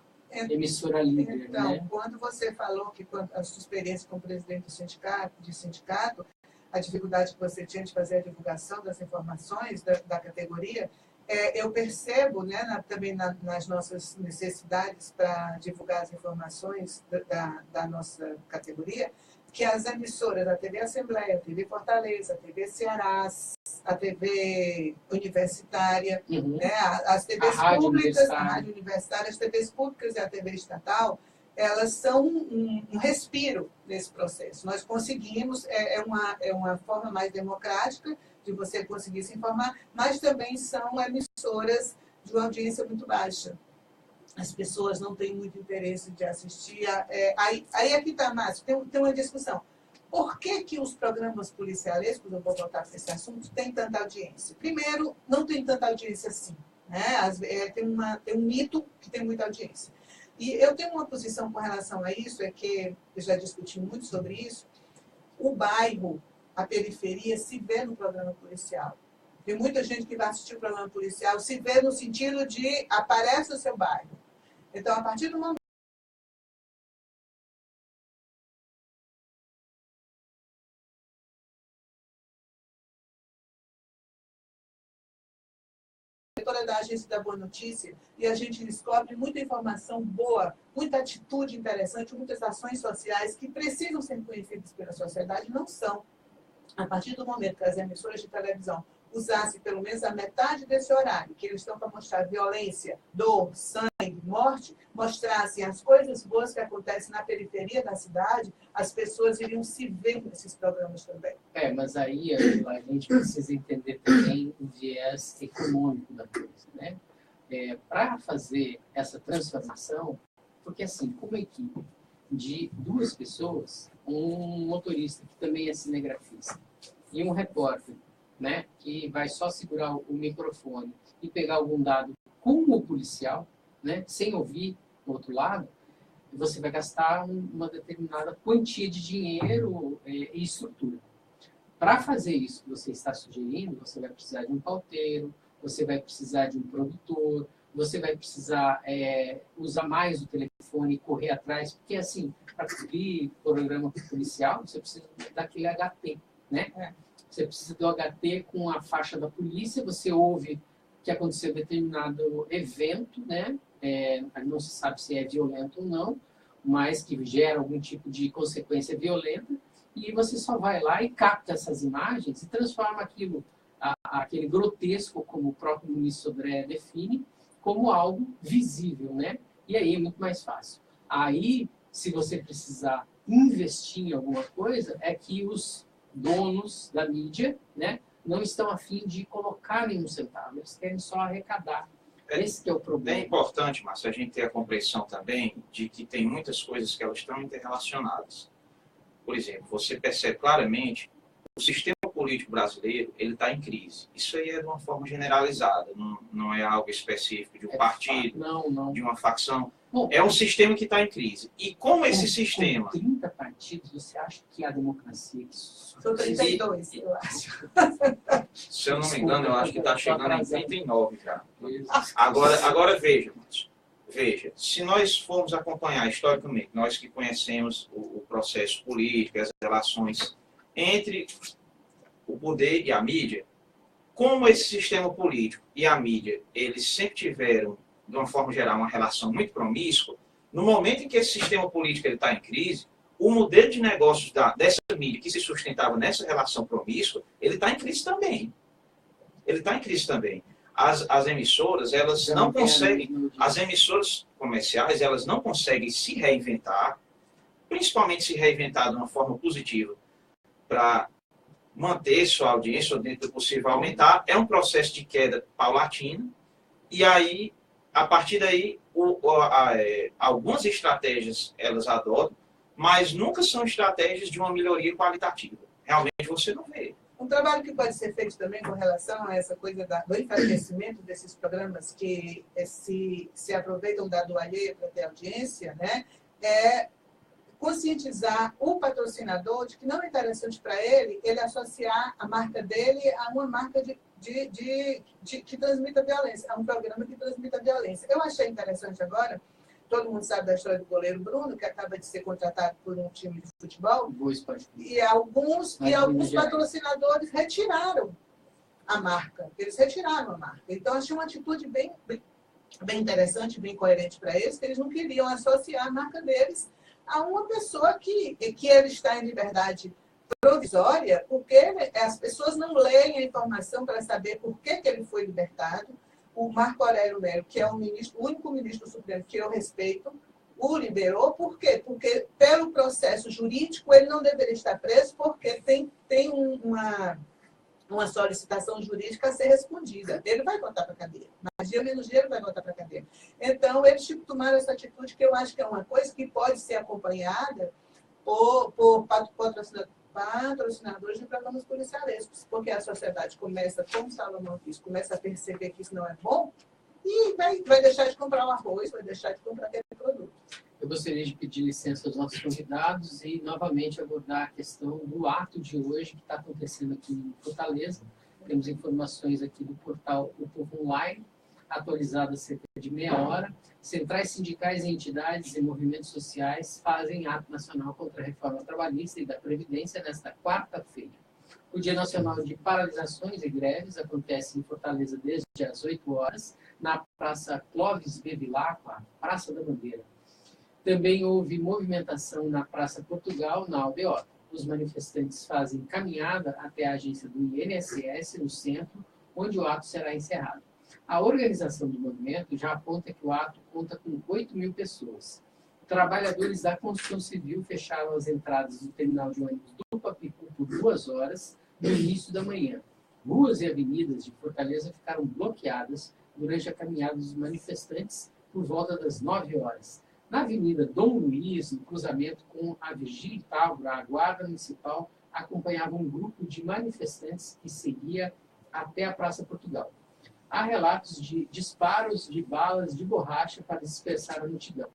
emissora líder. Então, né? Quando você falou que a sua experiência como presidente do sindicato, a dificuldade que você tinha de fazer a divulgação das informações da categoria, eu percebo, né, também nas nossas necessidades para divulgar as informações da nossa categoria, que as emissoras, a TV Assembleia, a TV Fortaleza, a TV Ceará, a TV Universitária, né, as TVs públicas, a Rádio Universitária, as TVs públicas e a TV estatal, elas são um respiro nesse processo. Nós conseguimos, é uma forma mais democrática de você conseguir se informar, mas também são emissoras de uma audiência muito baixa. As pessoas não têm muito interesse de assistir. Aí aqui está, Márcio, tem uma discussão. Por que os programas policialescos, eu vou voltar para esse assunto, têm tanta audiência? Primeiro, não tem tanta audiência assim. Né? Tem um mito que tem muita audiência. E eu tenho uma posição com relação a isso, que eu já discuti muito sobre isso. O bairro, a periferia, se vê no programa policial. Tem muita gente que vai assistir o programa policial, se vê no sentido de aparece o seu bairro. Então, a partir do momento da Agência da Boa Notícia, e a gente descobre muita informação boa, muita atitude interessante, muitas ações sociais que precisam ser conhecidas pela sociedade, não são. A partir do momento que as emissoras de televisão usassem pelo menos a metade desse horário, que eles estão para mostrar violência, dor, sangue, morte, mostrassem as coisas boas que acontecem na periferia da cidade, as pessoas iriam se ver nesses programas também. Mas aí a gente precisa entender também o viés econômico da coisa, né? Para fazer essa transformação, porque assim, como equipe de 2 pessoas, um motorista que também é cinegrafista e um repórter, né, que vai só segurar o microfone e pegar algum dado com o policial, né, sem ouvir o outro lado, você vai gastar uma determinada quantia de dinheiro e estrutura. Para fazer isso que você está sugerindo, você vai precisar de um pauteiro, você vai precisar de um produtor, você vai precisar usar mais o telefone e correr atrás, porque assim, para cobrir programa policial, você precisa daquele HT, né? Você precisa do HT com a faixa da polícia, você ouve que aconteceu determinado evento, né? Não se sabe se é violento ou não, mas que gera algum tipo de consequência violenta, e você só vai lá e capta essas imagens e transforma aquilo, aquele grotesco, como o próprio ministro Sodré define, como algo visível, né? E aí é muito mais fácil. Aí, se você precisar investir em alguma coisa, é que os donos da mídia, né, não estão a fim de colocar nenhum centavo, eles querem só arrecadar. Esse que é o problema. É importante, Márcio, a gente ter a compreensão também de que tem muitas coisas que elas estão interrelacionadas. Por exemplo, você percebe claramente o sistema político brasileiro, ele está em crise. Isso aí é de uma forma generalizada, não é algo específico de um partido, não. de uma facção. Bom, é um sistema que está em crise. E como esse sistema... Com 30 partidos, você acha que a democracia... São 32, eu acho. Se eu não me engano, eu acho que está chegando em 39 já. Agora veja, Márcio. Veja, se nós formos acompanhar historicamente, nós que conhecemos o processo político, as relações entre o poder e a mídia, como esse sistema político e a mídia, eles sempre tiveram, de uma forma geral, uma relação muito promíscua, no momento em que esse sistema político está em crise, o modelo de negócios dessa mídia que se sustentava nessa relação promíscua, ele está em crise também. Ele está em crise também. As emissoras, elas não conseguem, as emissoras comerciais, elas não conseguem se reinventar, principalmente se reinventar de uma forma positiva, para manter sua audiência, ou dentro do possível aumentar. É um processo de queda paulatina. E aí, a partir daí, algumas estratégias elas adotam, mas nunca são estratégias de uma melhoria qualitativa. Realmente você não vê. Um trabalho que pode ser feito também com relação a essa coisa do enfraquecimento desses programas que se aproveitam da dor alheia para ter audiência, né, é conscientizar o patrocinador de que não é interessante para ele associar a marca dele a uma marca que transmita violência, a um programa que transmita violência. Eu achei interessante agora, todo mundo sabe da história do goleiro Bruno, que acaba de ser contratado por um time de futebol, e alguns patrocinadores retiraram a marca. Eles retiraram a marca. Então, achei uma atitude bem interessante, bem coerente para eles, que eles não queriam associar a marca deles a uma pessoa que ele está em liberdade provisória, porque as pessoas não leem a informação para saber por que ele foi libertado. O Marco Aurélio Melo, que é o único ministro supremo que eu respeito, o liberou. Por quê? Porque, pelo processo jurídico, ele não deveria estar preso, porque tem uma solicitação jurídica a ser respondida. Ele vai voltar para a cadeia. Mais dia menos dia, ele vai voltar para a cadeia. Então, eles tomaram essa atitude, que eu acho que é uma coisa que pode ser acompanhada por patrocinadores de programas policialescos, porque a sociedade começa, como o Salomão disse, começa a perceber que isso não é bom e vai deixar de comprar o arroz, vai deixar de comprar aquele produto. Eu gostaria de pedir licença aos nossos convidados e, novamente, abordar a questão do ato de hoje que está acontecendo aqui em Fortaleza. Temos informações aqui do portal O Povo Online, atualizado há cerca de meia hora. Centrais sindicais, entidades e movimentos sociais fazem ato nacional contra a reforma trabalhista e da Previdência nesta quarta-feira. O Dia Nacional de Paralisações e Greves acontece em Fortaleza desde as 8 horas, na Praça Clóvis Bevilacqua, Praça da Bandeira. Também houve movimentação na Praça Portugal, na Aldeota. Os manifestantes fazem caminhada até a agência do INSS, no centro, onde o ato será encerrado. A organização do movimento já aponta que o ato conta com 8 mil pessoas. Trabalhadores da construção civil fecharam as entradas do terminal de ônibus do Papicu por 2 horas no início da manhã. Ruas e avenidas de Fortaleza ficaram bloqueadas durante a caminhada dos manifestantes por volta das 9 horas. Na Avenida Dom Luiz, no cruzamento com a Virgílio Távora, a Guarda Municipal acompanhava um grupo de manifestantes que seguia até a Praça Portugal. Há relatos de disparos de balas de borracha para dispersar a multidão.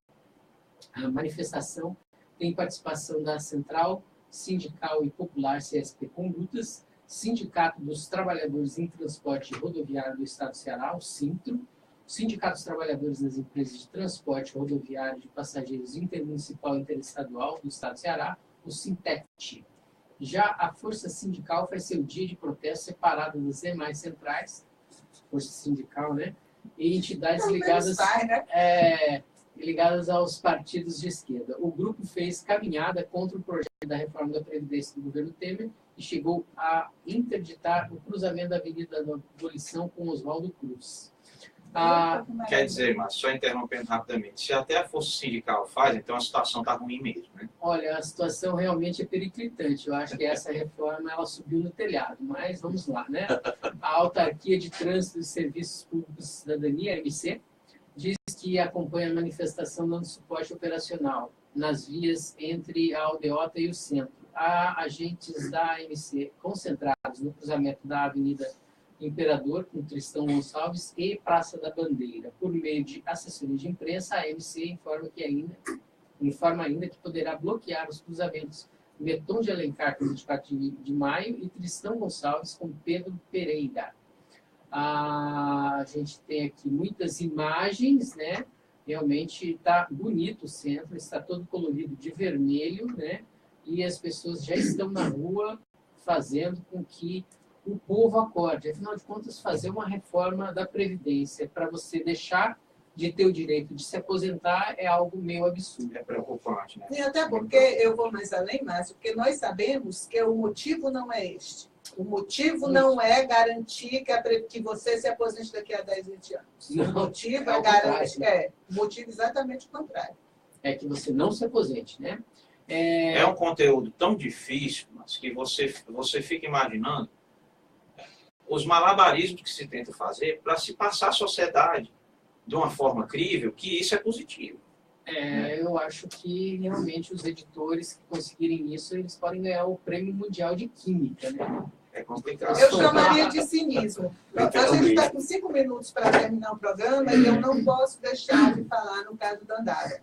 A manifestação tem participação da Central Sindical e Popular CSP Condutas, Sindicato dos Trabalhadores em Transporte Rodoviário do Estado do Ceará, o Sintro, Sindicato dos Trabalhadores nas Empresas de Transporte Rodoviário de Passageiros Intermunicipal e Interestadual do Estado do Ceará, o Sintect. Já a Força Sindical faz seu dia de protesto separado das demais centrais, Força Sindical, né? E entidades ligadas aos partidos de esquerda. O grupo fez caminhada contra o projeto da reforma da Previdência do governo Temer e chegou a interditar o cruzamento da Avenida da Abolição com Oswaldo Cruz. Quer dizer, Márcio, só interrompendo rapidamente, se até a Força Sindical faz, então a situação está ruim mesmo, né? Olha, a situação realmente é periclitante. Eu acho que essa reforma ela subiu no telhado, mas vamos lá, né? A Autarquia de Trânsito e Serviços Públicos de Cidadania, a MC, diz que acompanha a manifestação dando suporte operacional nas vias entre a Aldeota e o centro. Há agentes da AMC concentrados no cruzamento da Avenida Imperador com Tristão Gonçalves e Praça da Bandeira. Por meio de assessoria de imprensa, a AMC informa ainda que poderá bloquear os cruzamentos Meton de Alencar com 24 de maio e Tristão Gonçalves com Pedro Pereira. A gente tem aqui muitas imagens, né? Realmente está bonito o centro, está todo colorido de vermelho, né? E as pessoas já estão na rua fazendo com que o povo acorde. Afinal de contas, fazer uma reforma da Previdência para você deixar de ter o direito de se aposentar é algo meio absurdo. É preocupante, né? E até porque, eu vou mais além, Márcio, porque nós sabemos que o motivo não é este. O motivo não é garantir que você se aposente daqui a 10, 20 anos. Não, o motivo é garantir. O motivo exatamente o contrário. É que você não se aposente, né? É um conteúdo tão difícil, mas que você fica imaginando os malabarismos que se tenta fazer para se passar a sociedade de uma forma crível, que isso é positivo. Eu acho que realmente os editores que conseguirem isso, eles podem ganhar o Prêmio Mundial de Química, né? É complicado. Eu chamaria de cinismo. A gente está com 5 minutos para terminar o programa e eu não posso deixar de falar no caso da Dandara.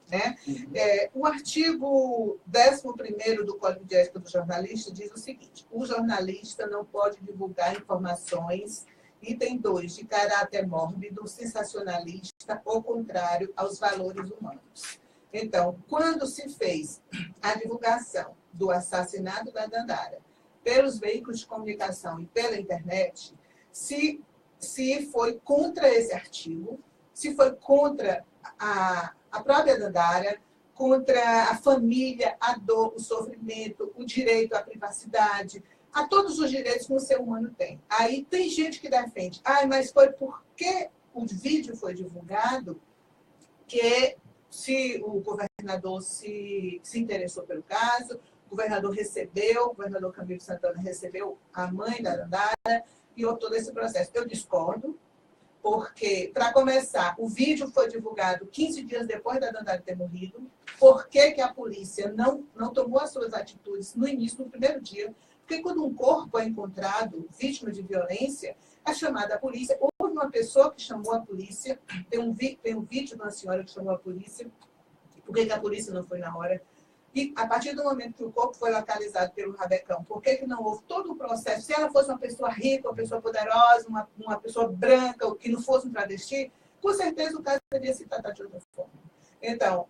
Né? O artigo 11º do Código de Ética do Jornalista diz o seguinte: o jornalista não pode divulgar informações, item 2, de caráter mórbido, sensacionalista ou contrário aos valores humanos. Então, quando se fez a divulgação do assassinato da Dandara pelos veículos de comunicação e pela internet, se foi contra esse artigo, se foi contra a própria Dandara, contra a família, a dor, o sofrimento, o direito à privacidade, a todos os direitos que um ser humano tem. Aí tem gente que defende, mas foi porque o vídeo foi divulgado que se o governador se interessou pelo caso, o governador Camilo Santana recebeu a mãe da Dandara e todo esse processo. Eu discordo, porque, para começar, o vídeo foi divulgado 15 dias depois da Dandara ter morrido. Por que a polícia não tomou as suas atitudes no início, no primeiro dia? Porque quando um corpo é encontrado vítima de violência, é chamada a polícia. Houve uma pessoa que chamou a polícia, tem um vídeo de uma senhora que chamou a polícia. Por que a polícia não foi na hora? E, a partir do momento que o corpo foi localizado pelo Rabecão, por que não houve todo o processo? Se ela fosse uma pessoa rica, uma pessoa poderosa, uma pessoa branca, que não fosse um travesti, com certeza o caso teria se tratado de outra forma. Então,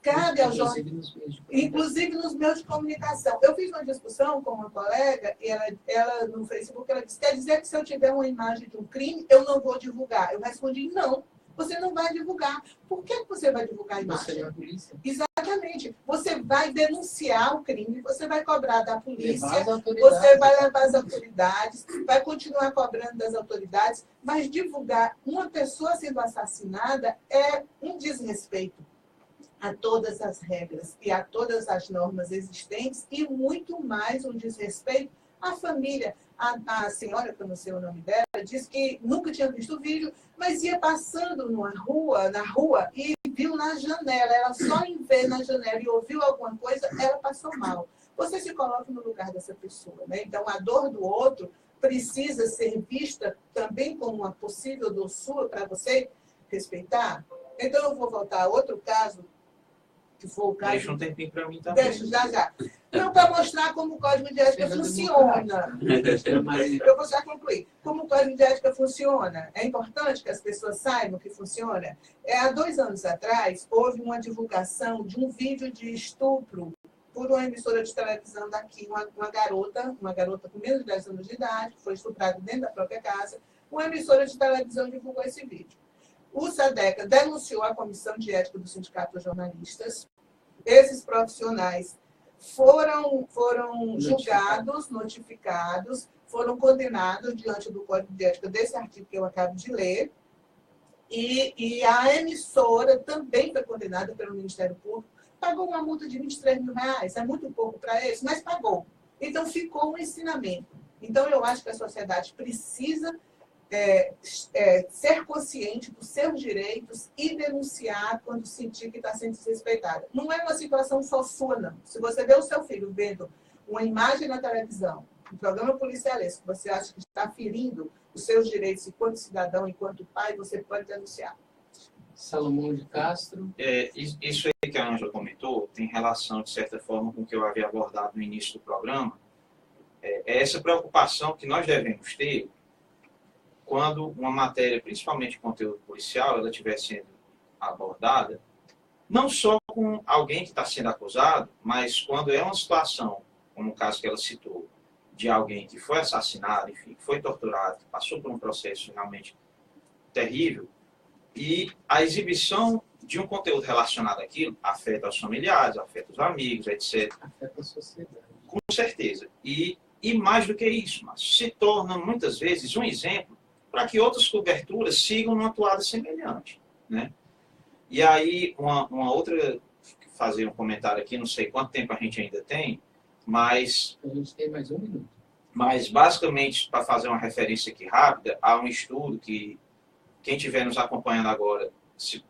cabe ao jornalista, inclusive nos meios de comunicação. Eu fiz uma discussão com uma colega, e ela no Facebook, ela disse, quer dizer que se eu tiver uma imagem de um crime, eu não vou divulgar? Eu respondi, não. Você não vai divulgar. Por que você vai divulgar a imagem? Você é a polícia. Exatamente. Você vai denunciar o crime, você vai cobrar da polícia, você vai levar as autoridades, vai continuar cobrando das autoridades, mas divulgar uma pessoa sendo assassinada é um desrespeito a todas as regras e a todas as normas existentes e muito mais um desrespeito à família. A senhora, que eu não sei o nome dela, disse que nunca tinha visto o vídeo, mas ia passando na rua e viu na janela. Ela só em ver na janela e ouviu alguma coisa, ela passou mal. Você se coloca no lugar dessa pessoa, né? Então, a dor do outro precisa ser vista também como uma possível dor sua para você respeitar. Então, eu vou voltar a outro caso, que foi o caso... Deixa um tempinho para mim também. Deixa, já. Não, para mostrar como o Código de Ética funciona. Eu vou já concluir. Como o Código de Ética funciona? É importante que as pessoas saibam que funciona. Há 2 anos atrás, houve uma divulgação de um vídeo de estupro por uma emissora de televisão daqui, uma garota com menos de 10 anos de idade, que foi estuprada dentro da própria casa. Uma emissora de televisão divulgou esse vídeo. O SADECA denunciou a Comissão de Ética do Sindicato dos Jornalistas. Esses profissionais foram julgados, notificados, foram condenados diante do Código de Ética desse artigo que eu acabo de ler. E a emissora também foi condenada pelo Ministério Público, pagou uma multa de R$23 mil, é muito pouco para eles, mas pagou. Então, ficou um ensinamento. Então, eu acho que a sociedade precisa ser consciente dos seus direitos e denunciar quando sentir que está sendo desrespeitada. Não é uma situação só sua, não. Se você vê o seu filho vendo uma imagem na televisão, um programa policialesco, que você acha que está ferindo os seus direitos enquanto cidadão, enquanto pai, você pode denunciar. Salomão de Castro. Isso aí que a Ângela comentou tem relação, de certa forma, com o que eu havia abordado no início do programa. É essa preocupação que nós devemos ter quando uma matéria, principalmente conteúdo policial, ela estiver sendo abordada, não só com alguém que está sendo acusado, mas quando é uma situação, como o caso que ela citou, de alguém que foi assassinado, enfim, que foi torturado, que passou por um processo realmente terrível, e a exibição de um conteúdo relacionado àquilo afeta os familiares, afeta os amigos, etc. Afeta a sociedade. Com certeza. E mais do que isso, mas se torna, muitas vezes, um exemplo para que outras coberturas sigam numa toada semelhante, né? E aí, uma outra, fazer um comentário aqui, não sei quanto tempo a gente ainda tem, mas... A gente tem mais 1 minuto. Mas, basicamente, para fazer uma referência aqui rápida, há um estudo que quem estiver nos acompanhando agora, se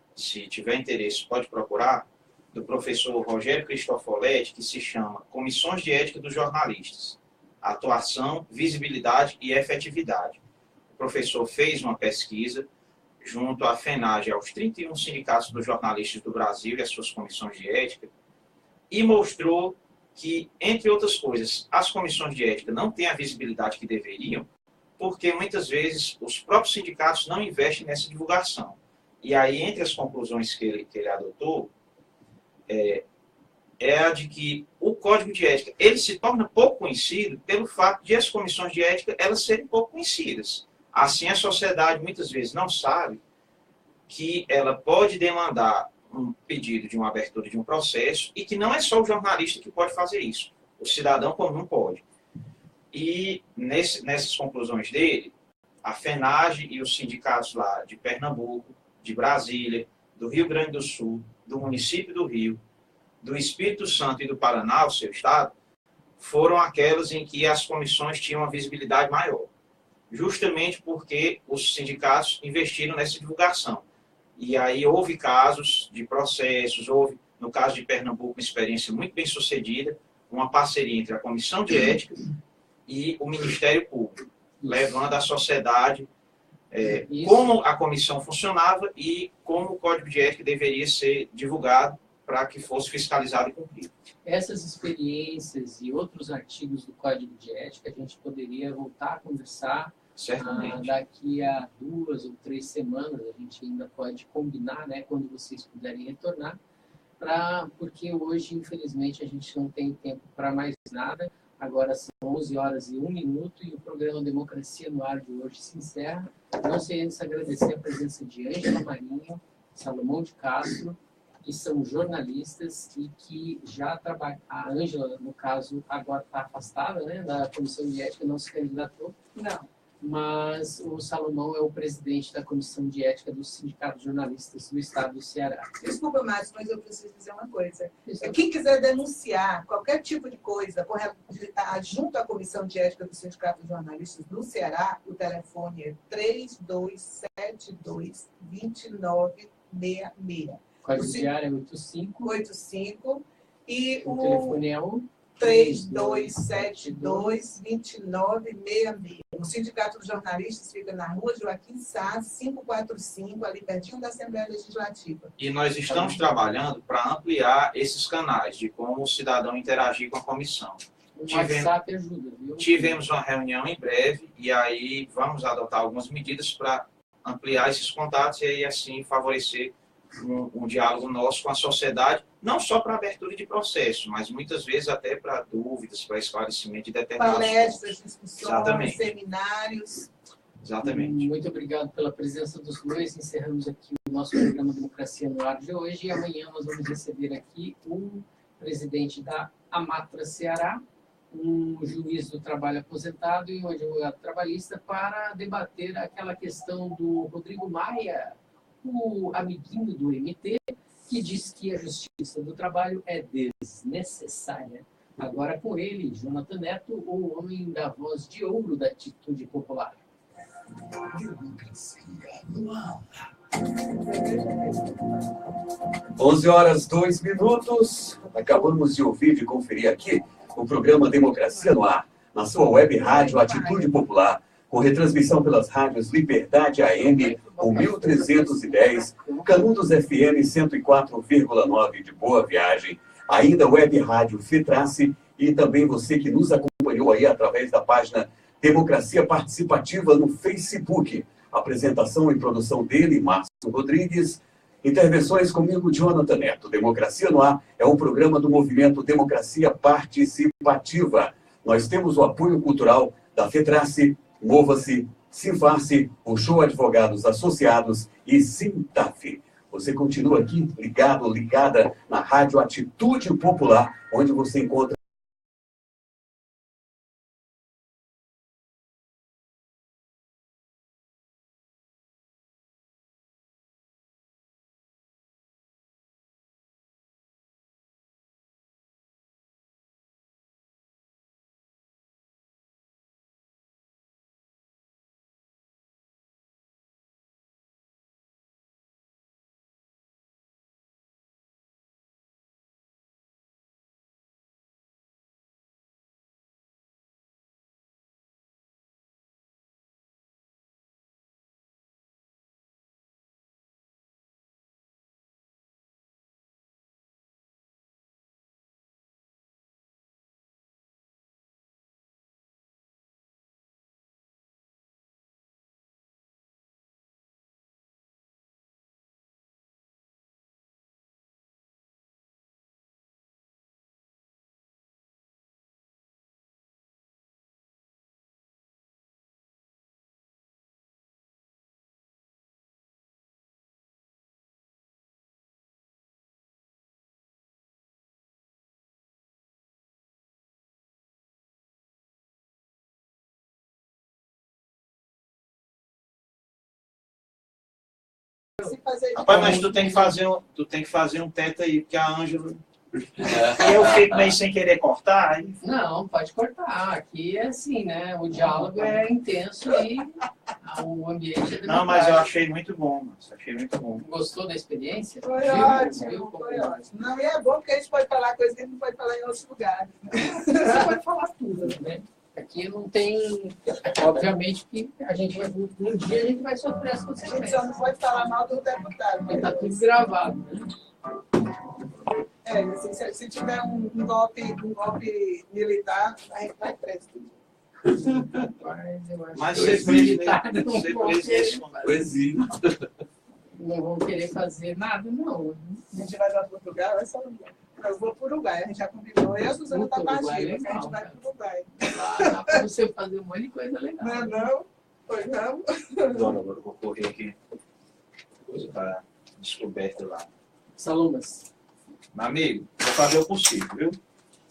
tiver interesse, pode procurar, do professor Rogério Cristofoletti, que se chama Comissões de Ética dos Jornalistas, Atuação, Visibilidade e Efetividade. O professor fez uma pesquisa junto à FENAGE, aos 31 sindicatos dos jornalistas do Brasil e as suas comissões de ética, e mostrou que, entre outras coisas, as comissões de ética não têm a visibilidade que deveriam, porque muitas vezes os próprios sindicatos não investem nessa divulgação. E aí, entre as conclusões que ele adotou, é a de que o Código de Ética ele se torna pouco conhecido pelo fato de as comissões de ética elas serem pouco conhecidas. Assim, a sociedade muitas vezes não sabe que ela pode demandar um pedido de uma abertura de um processo e que não é só o jornalista que pode fazer isso. O cidadão comum pode. E nessas conclusões dele, a FENAGE e os sindicatos lá de Pernambuco, de Brasília, do Rio Grande do Sul, do município do Rio, do Espírito Santo e do Paraná, o seu estado, foram aquelas em que as comissões tinham uma visibilidade maior. Justamente porque os sindicatos investiram nessa divulgação. E aí houve casos de processos, houve, no caso de Pernambuco, uma experiência muito bem sucedida, uma parceria entre a Comissão de Ética e o Ministério Público, levando à sociedade como a comissão funcionava e como o Código de Ética deveria ser divulgado para que fosse fiscalizado e cumprido. Essas experiências e outros artigos do Código de Ética, a gente poderia voltar a conversar. Certamente. Daqui a 2 ou 3 semanas, a gente ainda pode combinar, né, quando vocês puderem retornar, porque hoje, infelizmente, a gente não tem tempo para mais nada. Agora são 11 horas e 1 minuto e o programa Democracia no Ar de hoje se encerra. Não sei antes agradecer a presença de Ângela Marinho, Salomão de Castro, que são jornalistas e que já trabalham. A Ângela, no caso, agora está afastada, né, da Comissão de Ética, não se candidatou. Não. Mas o Salomão é o presidente da Comissão de Ética do Sindicato de Jornalistas do Estado do Ceará. Desculpa, Márcio, mas eu preciso dizer uma coisa. Quem quiser denunciar qualquer tipo de coisa junto à Comissão de Ética do Sindicato de Jornalistas do Ceará, o telefone é 3272-2966. O código de área é 85. 85. E o telefone é o 3272-2966. O Sindicato dos Jornalistas fica na rua Joaquim Sá, 545, ali pertinho da Assembleia Legislativa. E nós estamos trabalhando para ampliar esses canais de como o cidadão interagir com a comissão. O WhatsApp ajuda, viu? Tivemos uma reunião em breve e aí vamos adotar algumas medidas para ampliar esses contatos e aí assim favorecer um diálogo nosso com a sociedade, não só para abertura de processo, mas muitas vezes até para dúvidas, para esclarecimento de determinados palestras, pontos. discussões, Exatamente. seminários. Exatamente. Muito obrigado pela presença dos dois. Encerramos aqui o nosso programa Democracia no Ar de hoje e amanhã nós vamos receber aqui o presidente da Amatra Ceará, um juiz do trabalho aposentado e um advogado trabalhista para debater aquela questão do Rodrigo Maia, o amiguinho do MT, que diz que a justiça do trabalho é desnecessária. Agora com ele, Jonathan Neto, o homem da voz de ouro da atitude popular. Democracia no ar. 11 horas 2 minutos. Acabamos de ouvir e de conferir aqui o programa Democracia no Ar, na sua web rádio Atitude Popular, com retransmissão pelas rádios Liberdade AM, com 1310, Canudos FM 104,9 de Boa Viagem, ainda web rádio Fitrace e também você que nos acompanhou aí através da página Democracia Participativa no Facebook. Apresentação e produção dele, Márcio Rodrigues. Intervenções comigo, Jonathan Neto. Democracia no Ar é um programa do movimento Democracia Participativa. Nós temos o apoio cultural da Fitrace, Mova-se, Sinfarce, o Show Advogados Associados e Sintaf. Você continua aqui ligado, ligada na Rádio Atitude Popular, onde você encontra fazer. Rapaz, mas tu tem que fazer um teto aí, porque a Ângela... E eu fico meio sem querer cortar. Aí... Não, pode cortar. Aqui é assim, né? O diálogo é intenso e o ambiente é democrático. Não, mas eu achei muito bom, mas achei muito bom. Gostou da experiência? Foi Viu? ótimo, foi ótimo. Não, e é bom porque a gente pode falar coisas que a gente não pode falar em outros lugares. Né? Você pode falar tudo, né? Aqui não tem... Obviamente que a gente vai... Um dia a gente vai sofrer as A gente consequências. só não pode falar mal do deputado. Porque tá tudo gravado, né? Assim, se tiver um golpe militar, a gente vai preso. Mas ser presidente... Poesia. Não vão querer fazer nada, não. A gente vai para Portugal, é só eu vou para o Uruguai, a gente já combinou. Eu e a Suzana tá partindo, a gente vai para o Uruguai. Dá para você fazer um monte de coisa legal. Não é não? Pois não? Dona, agora eu vou correr aqui. Coisa para descoberta lá. Salumas. Meu amigo, vou fazer o possível, viu?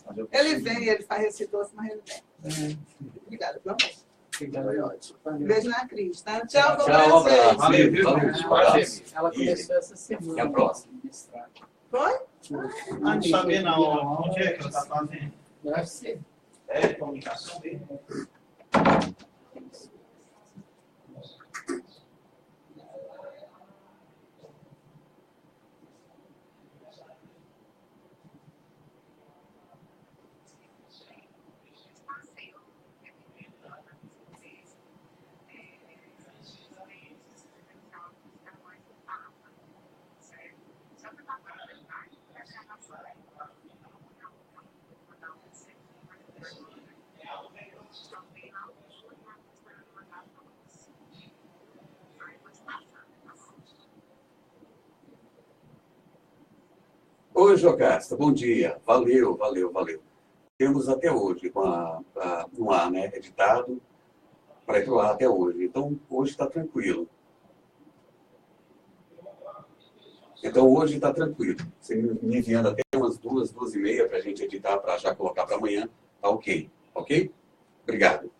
Fazer o possível. Ele vem, ele faz esse doce, mas ele vem. Obrigada, vamos. Foi ótimo. Beijo na Cris, tá? Tchau, Tchau, vocês. Valeu, viu? Abraço. Ela começou essa semana. Até a próxima. Foi? Ah, não sabia não. Onde é que ela está fazendo? Deve ser. É, comunicação dele. Oi, Jocasta, bom dia. Valeu. Temos até hoje no ar, né? Editado para ir para o ar até hoje. Então, hoje está tranquilo. Você me enviando até umas 2h30 para a gente editar, para já colocar para amanhã, tá ok? Ok? Obrigado.